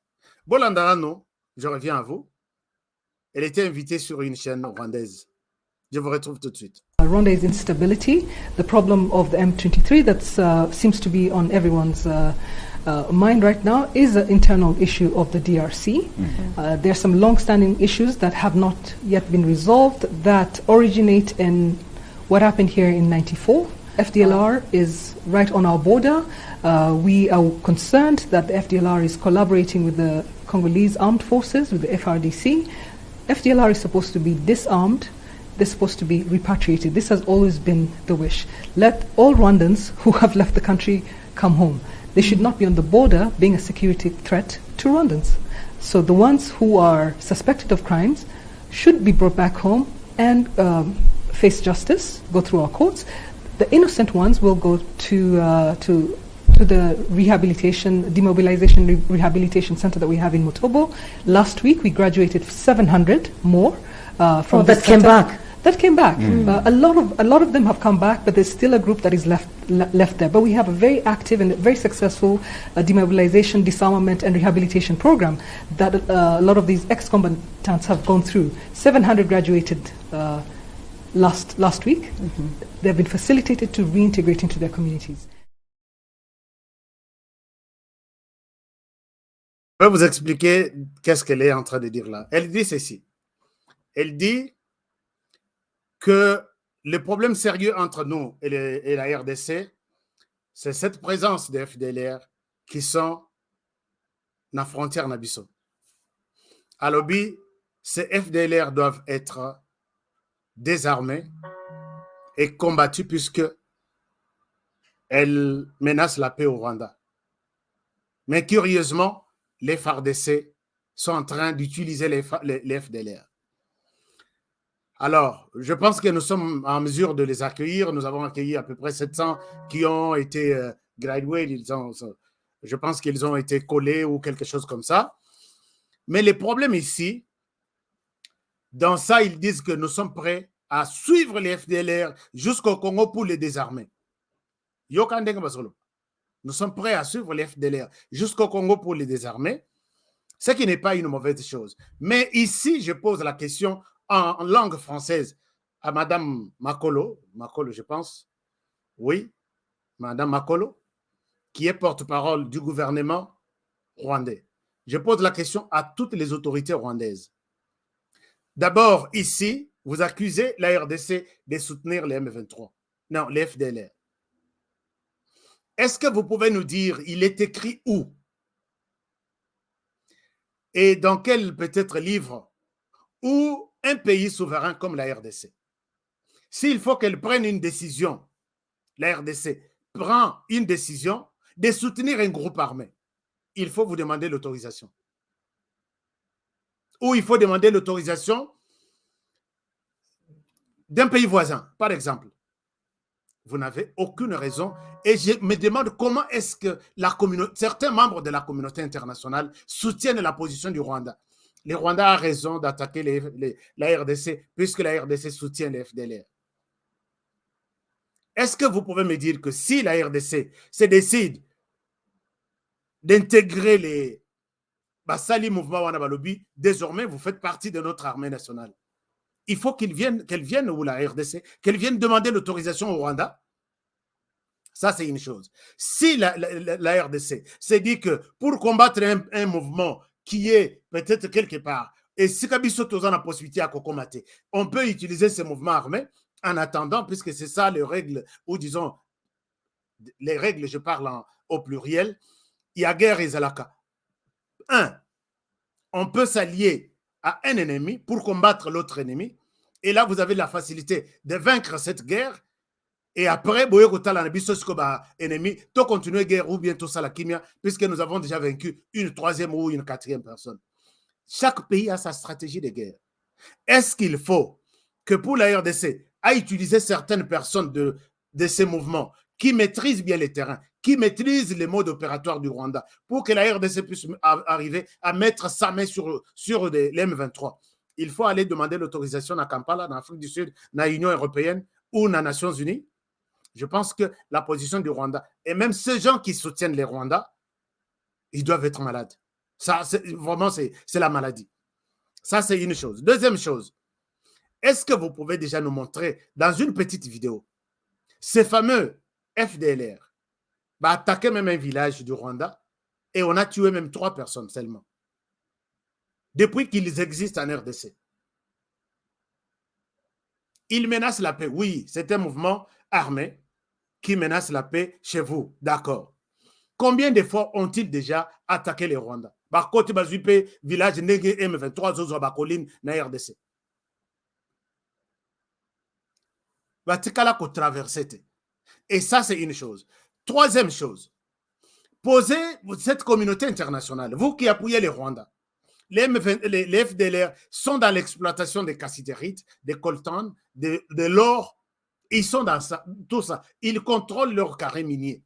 Bolandarano, je reviens à vous. Elle était invitée sur une chaîne rwandaise. Je vous retrouve tout de suite.
Rwanda's instability, the problem of the M23 that seems to be on everyone's mind right now is an internal issue of the DRC. There are some long-standing issues that have not yet been resolved that originate in what happened here in '94. FDLR is right on our border. We are concerned that the FDLR is collaborating with the Congolese armed forces, with the FRDC. FDLR is supposed to be disarmed. They're supposed to be repatriated. This has always been the wish. Let all Rwandans who have left the country come home. They should not be on the border being a security threat to Rwandans. So the ones who are suspected of crimes should be brought back home and face justice, go through our courts. The innocent ones will go to the demobilization rehabilitation center that we have in Mutobo. Last week we graduated 700 more from
that came back.
That came back. A lot of them have come back, but there's still a group that is left there. But we have a very active and very successful demobilization, disarmament, and rehabilitation program that a lot of these ex-combatants have gone through. 700 graduated last week. They've been facilitated to reintegrate into their communities.
Je vais vous expliquer qu'est-ce qu'elle est en train de dire là. Elle dit ceci. Elle dit que le problème sérieux entre nous et la RDC, c'est cette présence des FDLR qui sont dans la frontière Nabiso. À l'objet, ces FDLR doivent être désarmés et combattus puisque elles menacent la paix au Rwanda. Mais curieusement, les FARDC sont en train d'utiliser les FDLR. Alors, je pense que nous sommes en mesure de les accueillir. Nous avons accueilli à peu près 700 qui ont été gradués. Je pense qu'ils ont été collés ou quelque chose comme ça. Mais le problème ici, dans ça, ils disent que nous sommes prêts à suivre les FDLR jusqu'au Congo pour les désarmer. Nous sommes prêts à suivre les FDLR jusqu'au Congo pour les désarmer, ce qui n'est pas une mauvaise chose. Mais ici, je pose la question en langue française à Madame Makolo, je pense, oui, Madame Makolo, qui est porte-parole du gouvernement rwandais. Je pose la question à toutes les autorités rwandaises. D'abord, ici, vous accusez la RDC de soutenir les M23. Non, les FDLR. Est-ce que vous pouvez nous dire, il est écrit où? Et dans quel peut-être livre où un pays souverain comme la RDC, s'il faut qu'elle prenne une décision, la RDC prend une décision de soutenir un groupe armé, il faut vous demander l'autorisation. Ou il faut demander l'autorisation d'un pays voisin, par exemple. Vous n'avez aucune raison. Et je me demande comment est-ce que certains membres de la communauté internationale soutiennent la position du Rwanda. Le Rwanda a raison d'attaquer la RDC puisque la RDC soutient les FDLR. Est-ce que vous pouvez me dire que si la RDC se décide d'intégrer les Basali Mouvement Wanabalobi, désormais vous faites partie de notre armée nationale? Il faut qu'elle vienne ou la RDC, qu'elle vienne demander l'autorisation au Rwanda. Ça, c'est une chose. Si la RDC s'est dit que pour combattre un mouvement qui est peut-être quelque part, et si Kabiso Tozan a la possibilité à Kokomate, on peut utiliser ce mouvement armé en attendant, puisque c'est ça les règles, ou disons, les règles, je parle au pluriel, il y a guerre et Zalaka. On peut s'allier à un ennemi pour combattre l'autre ennemi, et là, vous avez la facilité de vaincre cette guerre, et après, ennemi, to continuer guerre ou bientôt ça la kimia, puisque nous avons déjà vaincu une troisième ou une quatrième personne. Chaque pays a sa stratégie de guerre. Est-ce qu'il faut que pour la RDC, à utiliser certaines personnes de ces mouvements qui maîtrisent bien les terrains, qui maîtrisent les modes opératoires du Rwanda, pour que la RDC puisse arriver à mettre sa main sur les M23? Il faut aller demander l'autorisation à Kampala, dans l'Afrique du Sud, dans l'Union européenne ou dans les Nations Unies. Je pense que la position du Rwanda, et même ces gens qui soutiennent les Rwandais, ils doivent être malades. Ça, vraiment, c'est la maladie. Ça, c'est une chose. Deuxième chose, est-ce que vous pouvez déjà nous montrer dans une petite vidéo ces fameux FDLR attaquer même un village du Rwanda et on a tué même 3 personnes seulement depuis qu'ils existent en RDC. Ils menacent la paix. Oui, c'est un mouvement armé qui menace la paix chez vous. D'accord. Combien de fois ont-ils déjà attaqué les Rwandais? Côté Bazuipe, village Nege M23, Zozo Bakoline, na RDC. Vatikala ko traverser. Et ça, c'est une chose. Troisième chose, posez cette communauté internationale, vous qui appuyez les Rwandais, les FDLR sont dans l'exploitation des cassidérites, des coltans, de l'or. Ils sont dans ça, tout ça. Ils contrôlent leur carré minier.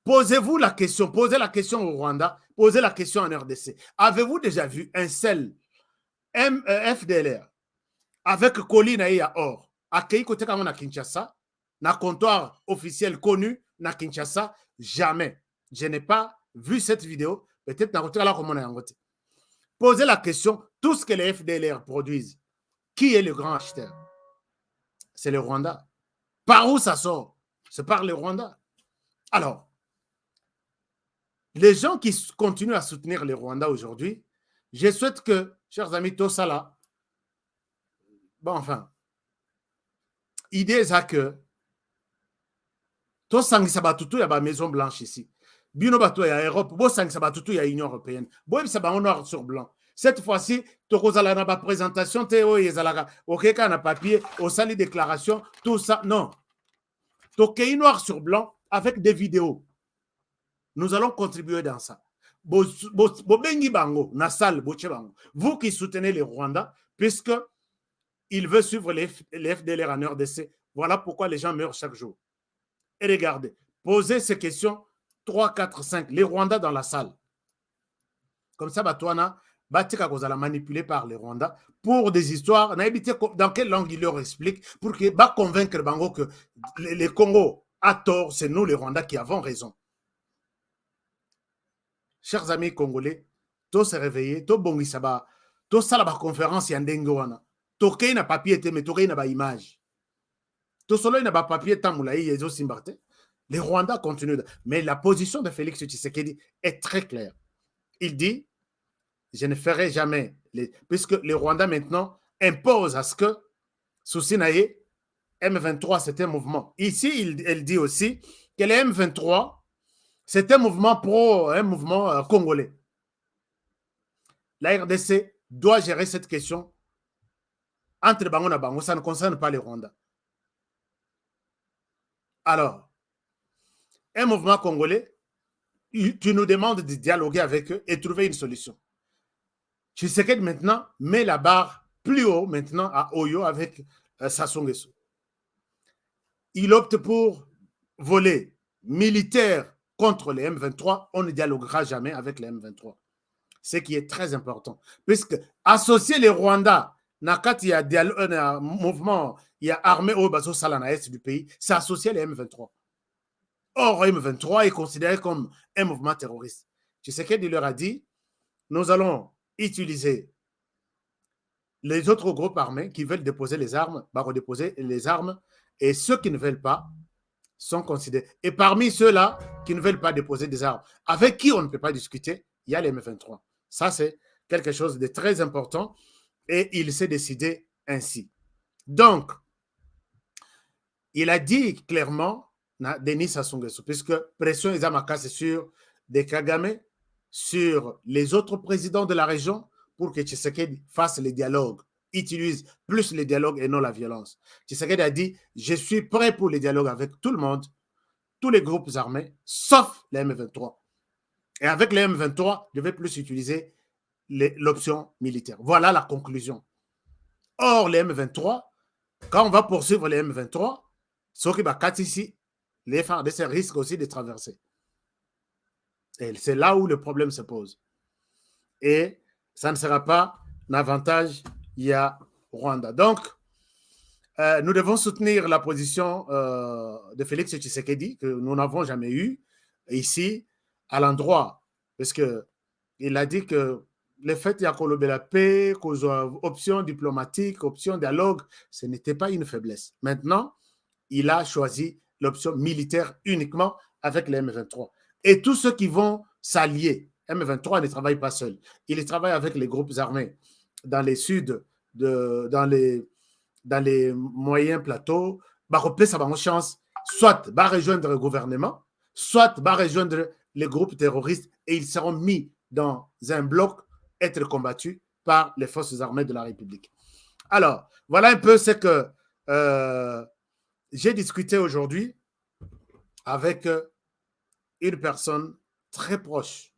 Posez-vous la question, posez la question au Rwanda, posez la question en RDC. Avez-vous déjà vu un seul FDLR avec colline à or, accueilli côté comme à Kinshasa, na comptoir officiel connu na Kinshasa? Jamais. Je n'ai pas vu cette vidéo. Peut-être dans là comme on a en posez la question, tout ce que les FDLR produisent, qui est le grand acheteur? C'est le Rwanda. Par où ça sort? C'est par le Rwanda. Alors, les gens qui continuent à soutenir le Rwanda aujourd'hui, je souhaite que, chers amis, tout ça là, bon, enfin, idée c'est que to sangisa batutu ya ba Maison Blanche ici. Bino bato ya Europe, bo sangisa batutu ya Union européenne. Bo ça ba noir sur blanc. Cette fois-ci, to kozala na ba présentation te o yezalaka okeka na papier, au sali déclaration, tout ça non. To kei noir sur blanc avec des vidéos. Nous allons contribuer dans ça. Bobengi bango na salle boche bango. Vous qui soutenez les Rwandais puisque il veut suivre les FDLR en RDC. Voilà pourquoi les gens meurent chaque jour. Et regardez, posez ces questions 3, 4, 5, les Rwandais dans la salle. Comme ça, Batouana, Batika Kozala manipulé par les Rwandais pour des histoires. Dans quelle langue il leur explique pour que convaincre Bango que les Congo a tort, c'est nous les Rwandais qui avons raison. Chers amis congolais, tous se réveiller, tous bongisaba, tous ça la conférence yandengoana. Toké na papier mais toké na ba image. Tout solo na ba papier tamoulaï yezo simbarte. Les Rwandais continuent. Mais la position de Félix Tshisekedi est très claire. Il dit, je ne ferai jamais, puisque les Rwandais maintenant imposent à ce que Soussinaye, M23, c'est un mouvement. Ici, elle dit aussi que les M23, c'est un mouvement un mouvement congolais. La RDC doit gérer cette question entre Bango et Bango. Ça ne concerne pas les Rwandais. Alors, un mouvement congolais, tu nous demandes de dialoguer avec eux et trouver une solution. Tshisekedi maintenant met la barre plus haut maintenant à Oyo avec Sassou Nguesso. Il opte pour voler militaire contre les M23. On ne dialoguera jamais avec les M23. Ce qui est très important. Puisque associer les Rwandais, il y a un mouvement, il y a armée au bateau Salana Est du pays, c'est associer les M23. Or, M23 est considéré comme un mouvement terroriste. Tshisekedi leur a dit, nous allons utiliser les autres groupes armés qui veulent déposer les armes, redéposer les armes, et ceux qui ne veulent pas sont considérés. Et parmi ceux-là qui ne veulent pas déposer des armes, avec qui on ne peut pas discuter, il y a les M23. Ça, c'est quelque chose de très important et il s'est décidé ainsi. Donc, il a dit clairement, Denis Sassou Nguesso, puisque pression est à sur des Kagame, sur les autres présidents de la région pour que Tshisekedi fasse les dialogues, utilise plus les dialogues et non la violence. Tshisekedi a dit, je suis prêt pour les dialogues avec tout le monde, tous les groupes armés, sauf les M23. Et avec les M23, je vais plus utiliser l'option militaire. Voilà la conclusion. Or, les M23, quand on va poursuivre les M23, ce qui va ici, les FARDC risquent aussi de traverser. Et c'est là où le problème se pose. Et ça ne sera pas un avantage, il y a Rwanda. Donc, nous devons soutenir la position de Félix Tshisekedi, que nous n'avons jamais eue ici, à l'endroit, parce qu'il a dit que le fait qu'il y a la paix, qu'aux options diplomatiques, options dialogue, ce n'était pas une faiblesse. Maintenant, il a choisi l'option militaire uniquement avec les M23. Et tous ceux qui vont s'allier, M23 ne travaille pas seul. Il travaille avec les groupes armés dans les suds, dans les moyens plateaux. Ça va en chance, soit va rejoindre le gouvernement, soit va rejoindre les groupes terroristes et ils seront mis dans un bloc, être combattus par les forces armées de la République. Alors, voilà un peu ce que j'ai discuté aujourd'hui avec une personne très proche.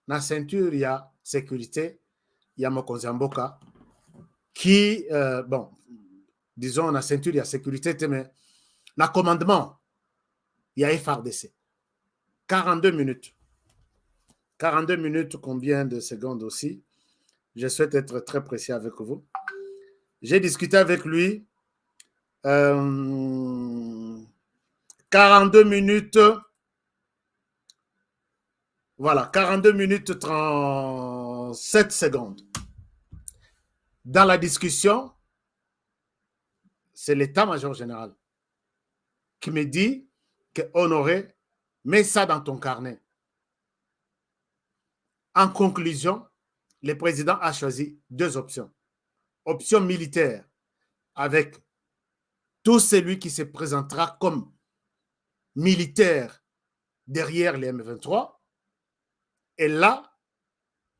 Dans la ceinture, il y a sécurité, il y a Mokonzi Mboka, qui, bon, disons, dans la ceinture, il y a sécurité, mais dans le commandement, il y a FARDC. 42 minutes. 42 minutes, combien de secondes aussi? Je souhaite être très précis avec vous. J'ai discuté avec lui 42 minutes. Voilà, 42 minutes 37 secondes. Dans la discussion, c'est l'état-major général qui me dit que Honoré, mets ça dans ton carnet. En conclusion, le président a choisi deux options. Option militaire avec tout celui qui se présentera comme militaire derrière les M23. Et là,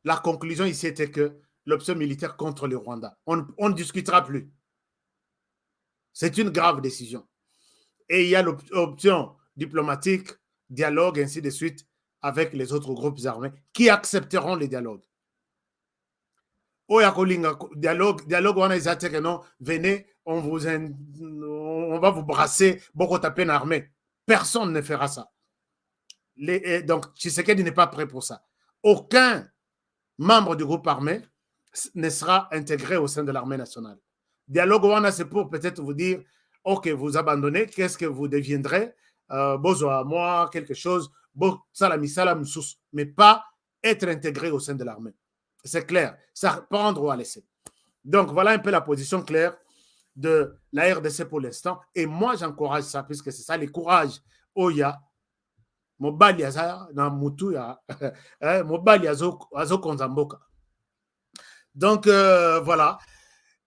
la conclusion ici était que l'option militaire contre le Rwanda, on ne discutera plus. C'est une grave décision. Et il y a l'option diplomatique, dialogue, ainsi de suite, avec les autres groupes armés qui accepteront les dialogues. Dialogue, on a dit que non, venez, on va vous brasser, beaucoup taper une armée. Personne ne fera ça. Donc, Tshisekedi n'est pas prêt pour ça. Aucun membre du groupe armé ne sera intégré au sein de l'armée nationale. Dialogue, c'est pour peut-être vous dire, ok, vous abandonnez, qu'est-ce que vous deviendrez, besoin à moi, quelque chose, mais pas être intégré au sein de l'armée. C'est clair, ça prendre ou à laisser. Donc, voilà un peu la position claire de la RDC pour l'instant. Et moi, j'encourage ça, puisque c'est ça, le courage. Oya, mobali aza na mutu ya mobali azo konzamboka. Donc, voilà.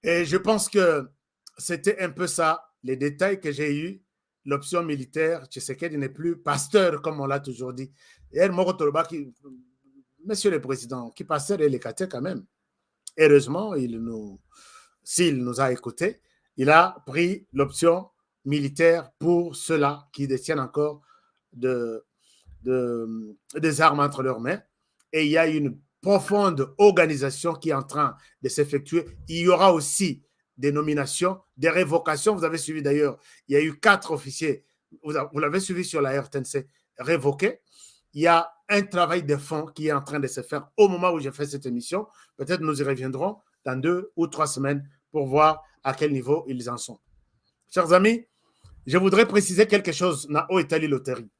Et je pense que c'était un peu ça, les détails que j'ai eus. L'option militaire, Tshisekedi n'est plus pasteur, comme on l'a toujours dit. Et Monsieur le Président, qui passait les catés quand même. Heureusement, s'il nous a écoutés, il a pris l'option militaire pour ceux-là qui détiennent encore des armes entre leurs mains. Et il y a une profonde organisation qui est en train de s'effectuer. Il y aura aussi des nominations, des révocations. Vous avez suivi d'ailleurs, il y a eu 4 officiers, vous l'avez suivi sur la RTNC, révoqués. Il y a un travail de fond qui est en train de se faire au moment où j'ai fait cette émission. Peut-être nous y reviendrons dans 2 ou 3 semaines pour voir à quel niveau ils en sont. Chers amis, je voudrais préciser quelque chose dans l'Italie loterie.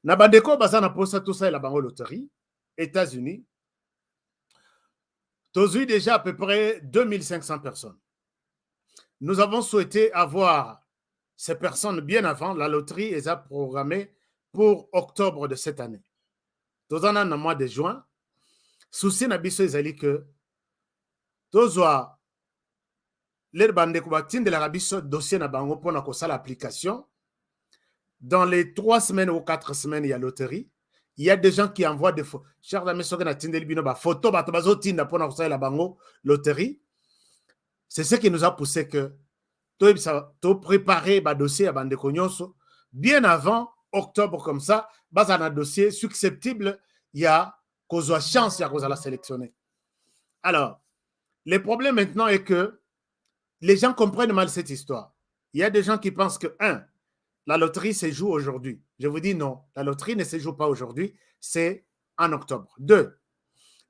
Nabandeko bazana posa tout ça et la bango loterie, États-Unis. Tozui déjà à peu près 2500 personnes. Nous avons souhaité avoir ces personnes bien avant. La loterie est programmée pour octobre de cette année. Tozana na mois de juin. Souci na biso ezali que tozwa les bandeko batinde la biso dossier na bango pona ko sala application. Dans les 3 semaines ou 4 semaines, il y a loterie. Il y a des gens qui envoient des photos. Chers amis, ceux qui ont tindu bino ba photo ba tobazo tinda pona ko sala bango loterie. C'est ce qui nous a poussé que to préparer ba dossier à bandeko nyonso bien avant octobre comme ça, bas un dossier susceptible, il y a qu'aux chance, il y a qu'aux la sélectionner. Alors, le problème maintenant est que les gens comprennent mal cette histoire. Il y a des gens qui pensent que, 1, la loterie se joue aujourd'hui. Je vous dis non, la loterie ne se joue pas aujourd'hui, c'est en octobre. 2,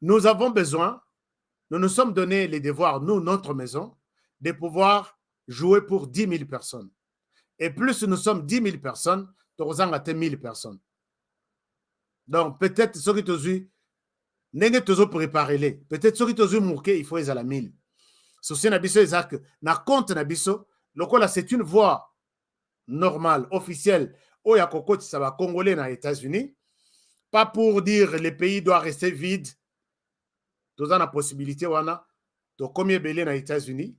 nous avons besoin, nous nous sommes donné les devoirs, nous, notre maison, de pouvoir jouer pour 10 000 personnes. Et plus nous sommes 10 000 personnes, nous avons 1000 personnes. Donc, peut-être ceux qui ont préparé les. Peut-être ceux qui ont mourqué, il faut les à la 1000. Souci nabiso ezak na compte nabiso, lokola c'est une voie normale, officielle, au yakoko ça va congolais dans les États-Unis. Pas pour dire les pays doivent rester vides. Nous avons la possibilité, de combien belé dans les États-Unis,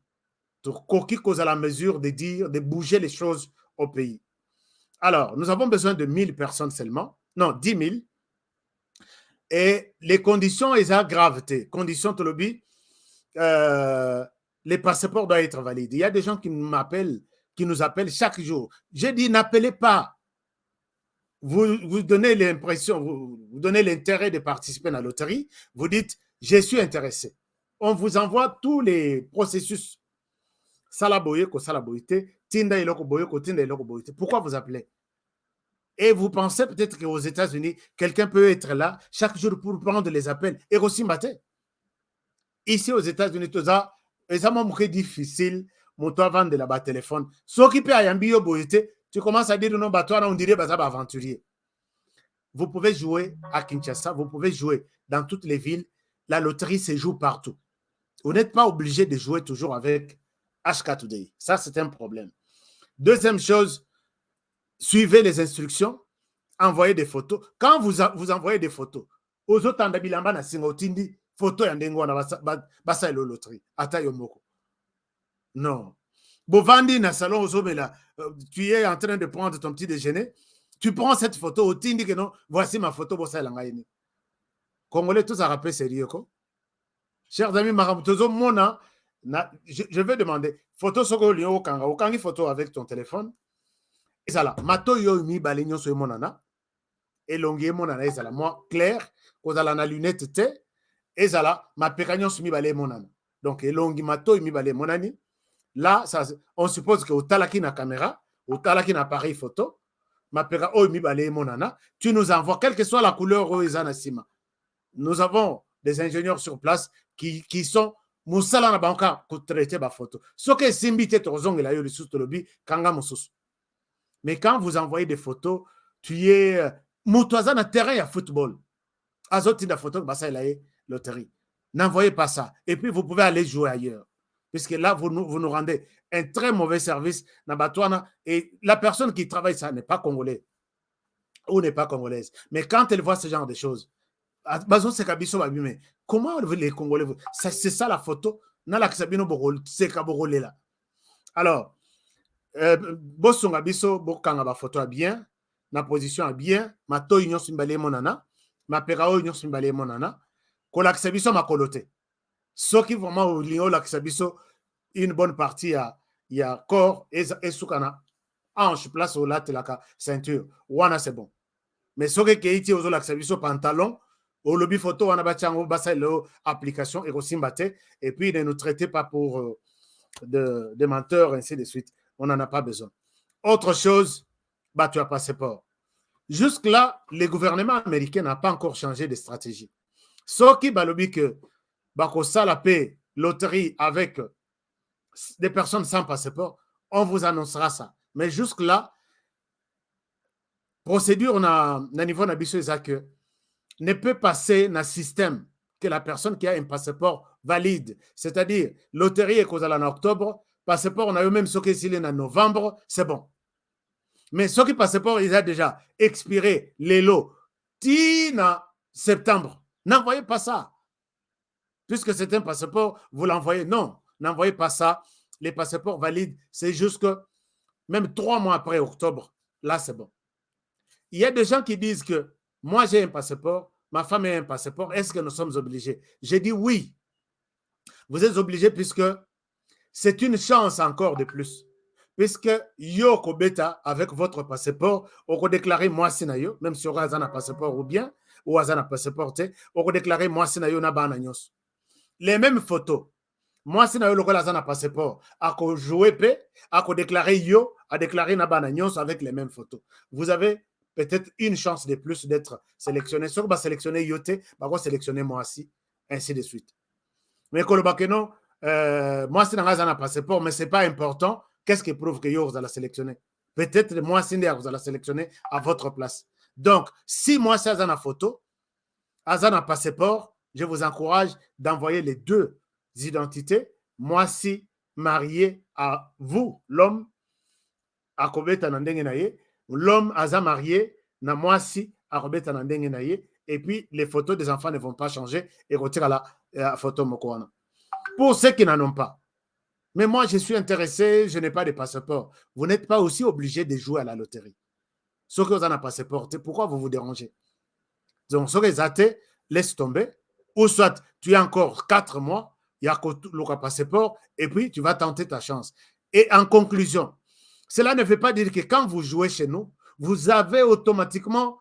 de coquille cause à la mesure de dire, de bouger les choses au pays. Alors, nous avons besoin de 1000 personnes seulement. Non, 10 000. Et les conditions, elles ont gravité. Conditions, tu le dis, les passeports doivent être valides. Il y a des gens qui m'appellent, qui nous appellent chaque jour. J'ai dit, n'appelez pas. Vous donnez l'impression, vous donnez l'intérêt de participer à la loterie. Vous dites, je suis intéressé. On vous envoie tous les processus. Salaboye, ko salaboyite. Pourquoi vous appelez? Et vous pensez peut-être qu'aux États-Unis, quelqu'un peut être là chaque jour pour prendre les appels. Et aussi matin. Ici aux États-Unis, c'est difficile de vendre là-bas téléphone. Ce qui peut être tu commences à dire non, on dirait que c'est aventurier. Vous pouvez jouer à Kinshasa, vous pouvez jouer dans toutes les villes. La loterie se joue partout. Vous n'êtes pas obligé de jouer toujours avec HK Today. Ça, c'est un problème. Deuxième chose, suivez les instructions, envoyez des photos. Quand vous envoyez des photos, aux autres en Dabilamba na singotindi, photo ya ndengo na basa loterie. Ata yomoko. Non. Bovandi na salon ozomela, tu es en train de prendre ton petit déjeuner, tu prends cette photo, au tindi que non, voici ma photo, bossa langaini. Congolais, tous à rappeler sérieux, quoi. Chers amis, Maramutozo, Mona, je vais demander, photo soko lion okanga, okangi photo avec ton téléphone. Et ça là, mato yo mi balignon so monana, et longier monana, et ça là, moi, clair, qu'on a la lunette te, et ça là, ma pécagnon mi balé monana. Donc, et longi mato mi balé monani. Là, ça, on suppose que au talaki na caméra, au talaki na appareil photo, ma péca oh mi balé monana, tu nous envoies, quelle que soit la couleur oizana sima. Nous avons des ingénieurs sur place qui sont Moussala na banka pour traiter ma photo. Ce que Simbite Tozong et la Yoli Soutolobi, Kanga Moussous. Mais quand vous envoyez des photos, tu es Moutouazan à terrain à football. Azoti la photo, bah ça il a loterie. N'envoyez pas ça. Et puis vous pouvez aller jouer ailleurs. Puisque là, vous nous rendez un très mauvais service. Et la personne qui travaille ça n'est pas congolais ou n'est pas congolaise. Mais quand elle voit ce genre de choses, comment les Congolais, c'est ça la photo. Alors, Bosonga biso bokanga ba photo bien, na position bien, ma to union simbale monana, ma pera union simbale monana, ko la biso ma kolote. Ce qui vraiment au lion la biso une bonne partie il y a corps et soukana hanche place au lat la ceinture. Wana c'est bon. Mais ce qui est ici au la biso pantalon au lobby photo on a bachango basa application et simbate et puis ne nous traitez pas pour de menteurs ainsi de suite. On n'en a pas besoin. Autre chose, bah, tu as passeport. Jusque-là, le gouvernement américain n'a pas encore changé de stratégie. Ce qui balobi que ça la paix, loterie avec des personnes sans passeport, on vous annoncera ça. Mais jusque-là, procédure na niveau n'abisso que ne peut passer dans système que la personne qui a un passeport valide, c'est-à-dire loterie est causée en octobre, passeport, on a eu même ce qui est en novembre, c'est bon. Mais ce qui passeport, il a déjà expiré les lots. En septembre. N'envoyez pas ça. Puisque c'est un passeport, vous l'envoyez. Non, n'envoyez pas ça. Les passeports valides, c'est juste que même 3 mois après octobre, là, c'est bon. Il y a des gens qui disent que moi, j'ai un passeport, ma femme a un passeport, est-ce que nous sommes obligés? J'ai dit oui. Vous êtes obligés puisque c'est une chance encore de plus. Puisque Yoko Beta, avec votre passeport, on peut déclarer moi Sinayo, même si on a un passeport ou bien, ou un passeport, on peut déclarer moi Sinayo na bananyos. Les mêmes photos. Moi Sinayo, le rôle un passeport. À jouer P, à déclarer Yo, à déclarer na bananyos avec les mêmes photos. Vous avez peut-être une chance de plus d'être sélectionné. Si on va sélectionner Yote, on va sélectionner moi aussi, ainsi de suite. Mais quand le bakeno, moi, c'est un passeport, mais ce n'est pas important. Qu'est-ce qui prouve que vous allez sélectionner? Peut-être moi, c'est vous allez sélectionner à votre place. Donc, si moi, c'est un photo, un passeport, je vous encourage d'envoyer les 2 identités. Moi, si marié à vous, l'homme, à Kobeta Nandengenaye, l'homme a marié, na moi, si à Kobeta Nandengenaye, et puis les photos des enfants ne vont pas changer et retirer la photo Mokoana. Pour ceux qui n'en ont pas. Mais moi, je suis intéressé, je n'ai pas de passeport. Vous n'êtes pas aussi obligé de jouer à la loterie. Ceux qui ont un passeport, pourquoi vous vous dérangez? Donc, ceux qui ont laisse tomber. Ou soit, tu as encore 4 mois, il y a le passeport, et puis tu vas tenter ta chance. Et en conclusion, cela ne veut pas dire que quand vous jouez chez nous, vous serez automatiquement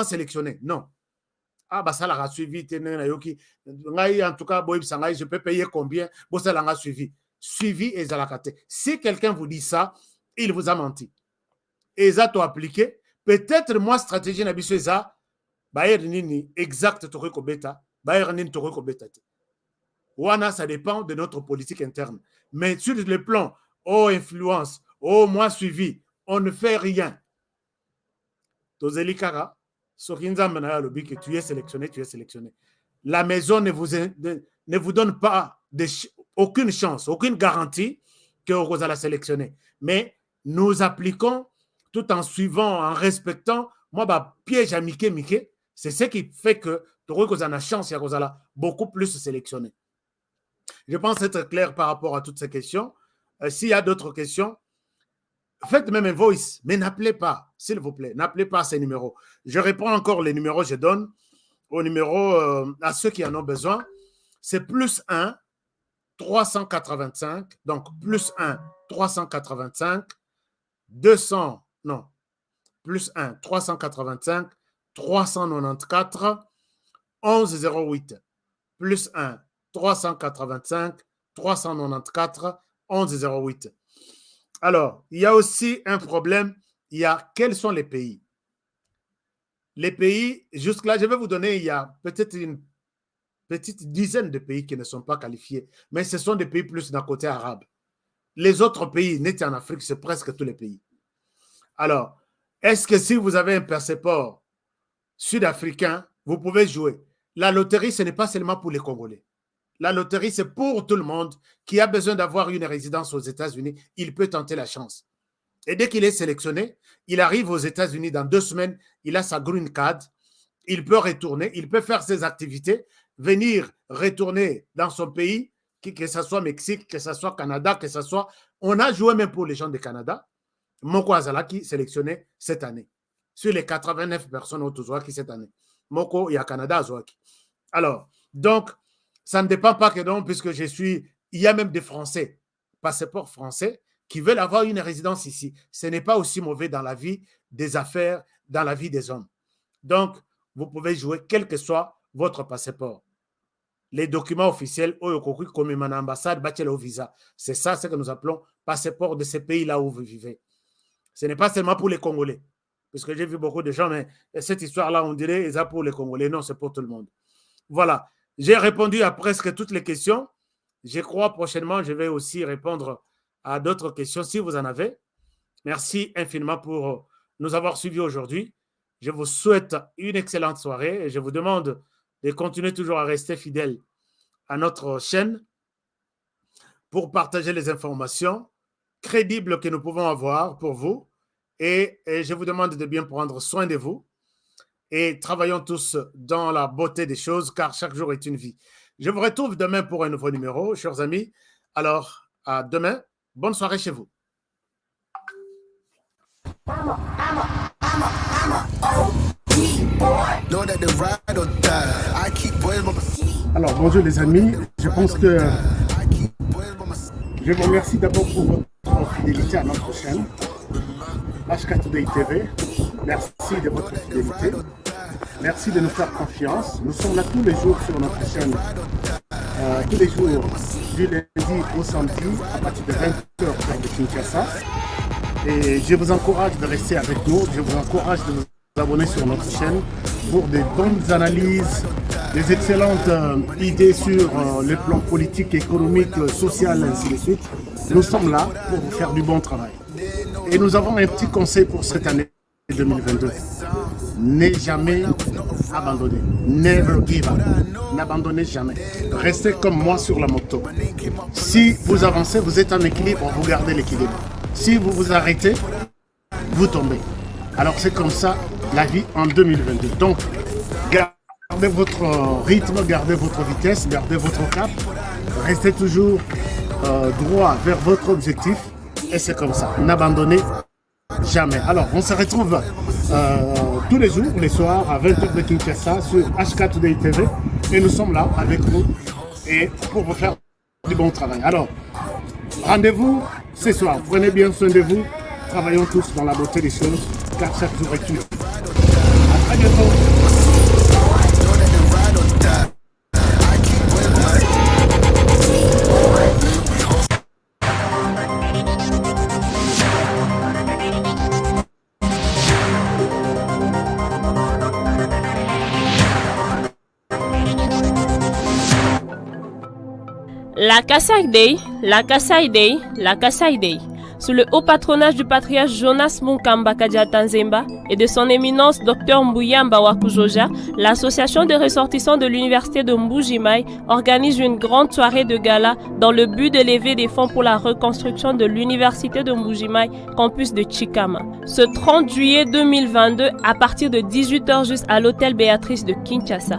sélectionné. Non. Ah, bah ça l'a suivi. En tout cas, je peux payer combien? Ça l'a suivi. Suivi et zalakate. Si quelqu'un vous dit ça, il vous a menti. Et ça t'a appliqué. Peut-être moi, stratégie n'a pas ça. Exact, toriko beta. Toriko beta. Wana, ça dépend de notre politique interne. Mais sur le plan, influence, moi suivi, on ne fait rien. Tozelikara. Que tu es sélectionné, tu es sélectionné. La maison ne vous donne pas aucune chance, aucune garantie que vous allez sélectionner. Mais nous appliquons tout en suivant, en respectant. Moi, piège à Mickey, c'est ce qui fait que vous avez la chance, vous allez beaucoup plus sélectionner. Je pense être clair par rapport à toutes ces questions. S'il y a d'autres questions, faites même un voice, mais n'appelez pas, s'il vous plaît. N'appelez pas à ces numéros. Je réponds encore les numéros, je donne aux numéros à ceux qui en ont besoin. C'est plus 1 385, donc plus 1 385 200, non, plus 1 385 394 1108, plus 1 385 394 1108. Alors, il y a aussi un problème, quels sont les pays? Les pays, jusque-là, je vais vous donner, il y a peut-être une petite dizaine de pays qui ne sont pas qualifiés, mais ce sont des pays plus d'un côté arabe. Les autres pays nés en Afrique, c'est presque tous les pays. Alors, est-ce que si vous avez un passeport sud-africain, vous pouvez jouer? La loterie, ce n'est pas seulement pour les Congolais. La loterie, c'est pour tout le monde qui a besoin d'avoir une résidence aux États-Unis. Il peut tenter la chance. Et dès qu'il est sélectionné, il arrive aux États-Unis dans 2 semaines, il a sa green card, il peut retourner, il peut faire ses activités, venir retourner dans son pays, que ce soit Mexique, que ce soit Canada, que ce soit... On a joué même pour les gens du Canada. Moko Azalaki sélectionné cette année. Sur les 89 personnes au Touzouaki cette année. Moko, il y a Canada à Zouaki. Alors, donc, ça ne dépend pas que donc, puisque il y a même des Français, passeports français, qui veulent avoir une résidence ici. Ce n'est pas aussi mauvais dans la vie des affaires, dans la vie des hommes. Donc, vous pouvez jouer quel que soit votre passeport. Les documents officiels, comme une ambassade, au visa. C'est ça ce que nous appelons passeport de ces pays-là où vous vivez. Ce n'est pas seulement pour les Congolais. Parce que j'ai vu beaucoup de gens, mais cette histoire-là, on dirait, c'est pour les Congolais. Non, c'est pour tout le monde. Voilà. J'ai répondu à presque toutes les questions. Je crois prochainement, je vais aussi répondre à d'autres questions si vous en avez. Merci infiniment pour nous avoir suivis aujourd'hui. Je vous souhaite une excellente soirée et je vous demande de continuer toujours à rester fidèle à notre chaîne pour partager les informations crédibles que nous pouvons avoir pour vous. Et je vous demande de bien prendre soin de vous et travaillons tous dans la beauté des choses car chaque jour est une vie. Je vous retrouve demain pour un nouveau numéro, chers amis. Alors, à demain. Bonne soirée chez vous. Alors, bonjour les amis. Je pense que je vous remercie d'abord pour votre fidélité à notre chaîne, HK Today TV. Merci de votre fidélité. Merci de nous faire confiance. Nous sommes là tous les jours sur notre chaîne. Tous les jours, du lundi au samedi, à partir de 20h de Kinshasa. Et je vous encourage de rester avec nous. Je vous encourage de vous abonner sur notre chaîne pour des bonnes analyses, des excellentes idées sur le plan politique, économique, social, ainsi de suite. Nous sommes là pour vous faire du bon travail. Et nous avons un petit conseil pour cette année 2022. Ne jamais abandonner. Never give up. N'abandonnez jamais. Restez comme moi sur la moto. Si vous avancez, vous êtes en équilibre, vous gardez l'équilibre. Si vous vous arrêtez, vous tombez. Alors c'est comme ça la vie en 2022. Donc, gardez votre rythme, gardez votre vitesse, gardez votre cap. Restez toujours droit vers votre objectif. Et c'est comme ça. N'abandonnez jamais. Alors, on se retrouve tous les jours, les soirs, à 20h de Kinshasa sur HK Today TV. Et nous sommes là avec vous et pour vous faire du bon travail. Alors, rendez-vous ce soir. Prenez bien soin de vous. Travaillons tous dans la beauté des choses, car chaque jour est une. À très bientôt.
La Kasai Day, la Kasai Day, la Kasai Day. Sous le haut patronage du patriarche Jonas Munkamba Kadiata-Nzemba et de son éminence Dr Mbuyamba Wakujoja, l'association des ressortissants de l'université de Mbuji-Mayi organise une grande soirée de gala dans le but de lever des fonds pour la reconstruction de l'université de Mbuji-Mayi, campus de Chikama. Ce 30 juillet 2022 à partir de 18h juste à l'hôtel Béatrice de Kinshasa.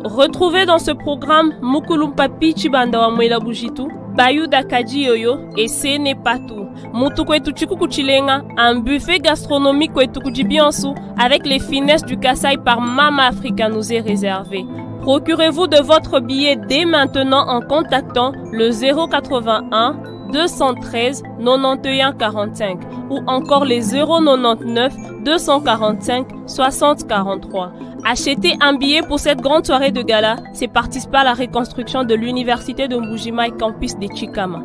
Retrouvez dans ce programme Mukulumpa Pichibanda wa Mwela Bujitu, Bayuda Kajiyoyo et ce n'est pas tout. Mutu kwetu chikuku chilenga, un buffet gastronomique kwetu kujibiansu avec les finesses du Kasaï par Mama Africa nous est réservé. Procurez-vous de votre billet dès maintenant en contactant le 081 213 91 45 ou encore les 099 245 60 43. Acheter un billet pour cette grande soirée de gala, c'est participer à la reconstruction de l'université de Mbujimai campus de Chikama.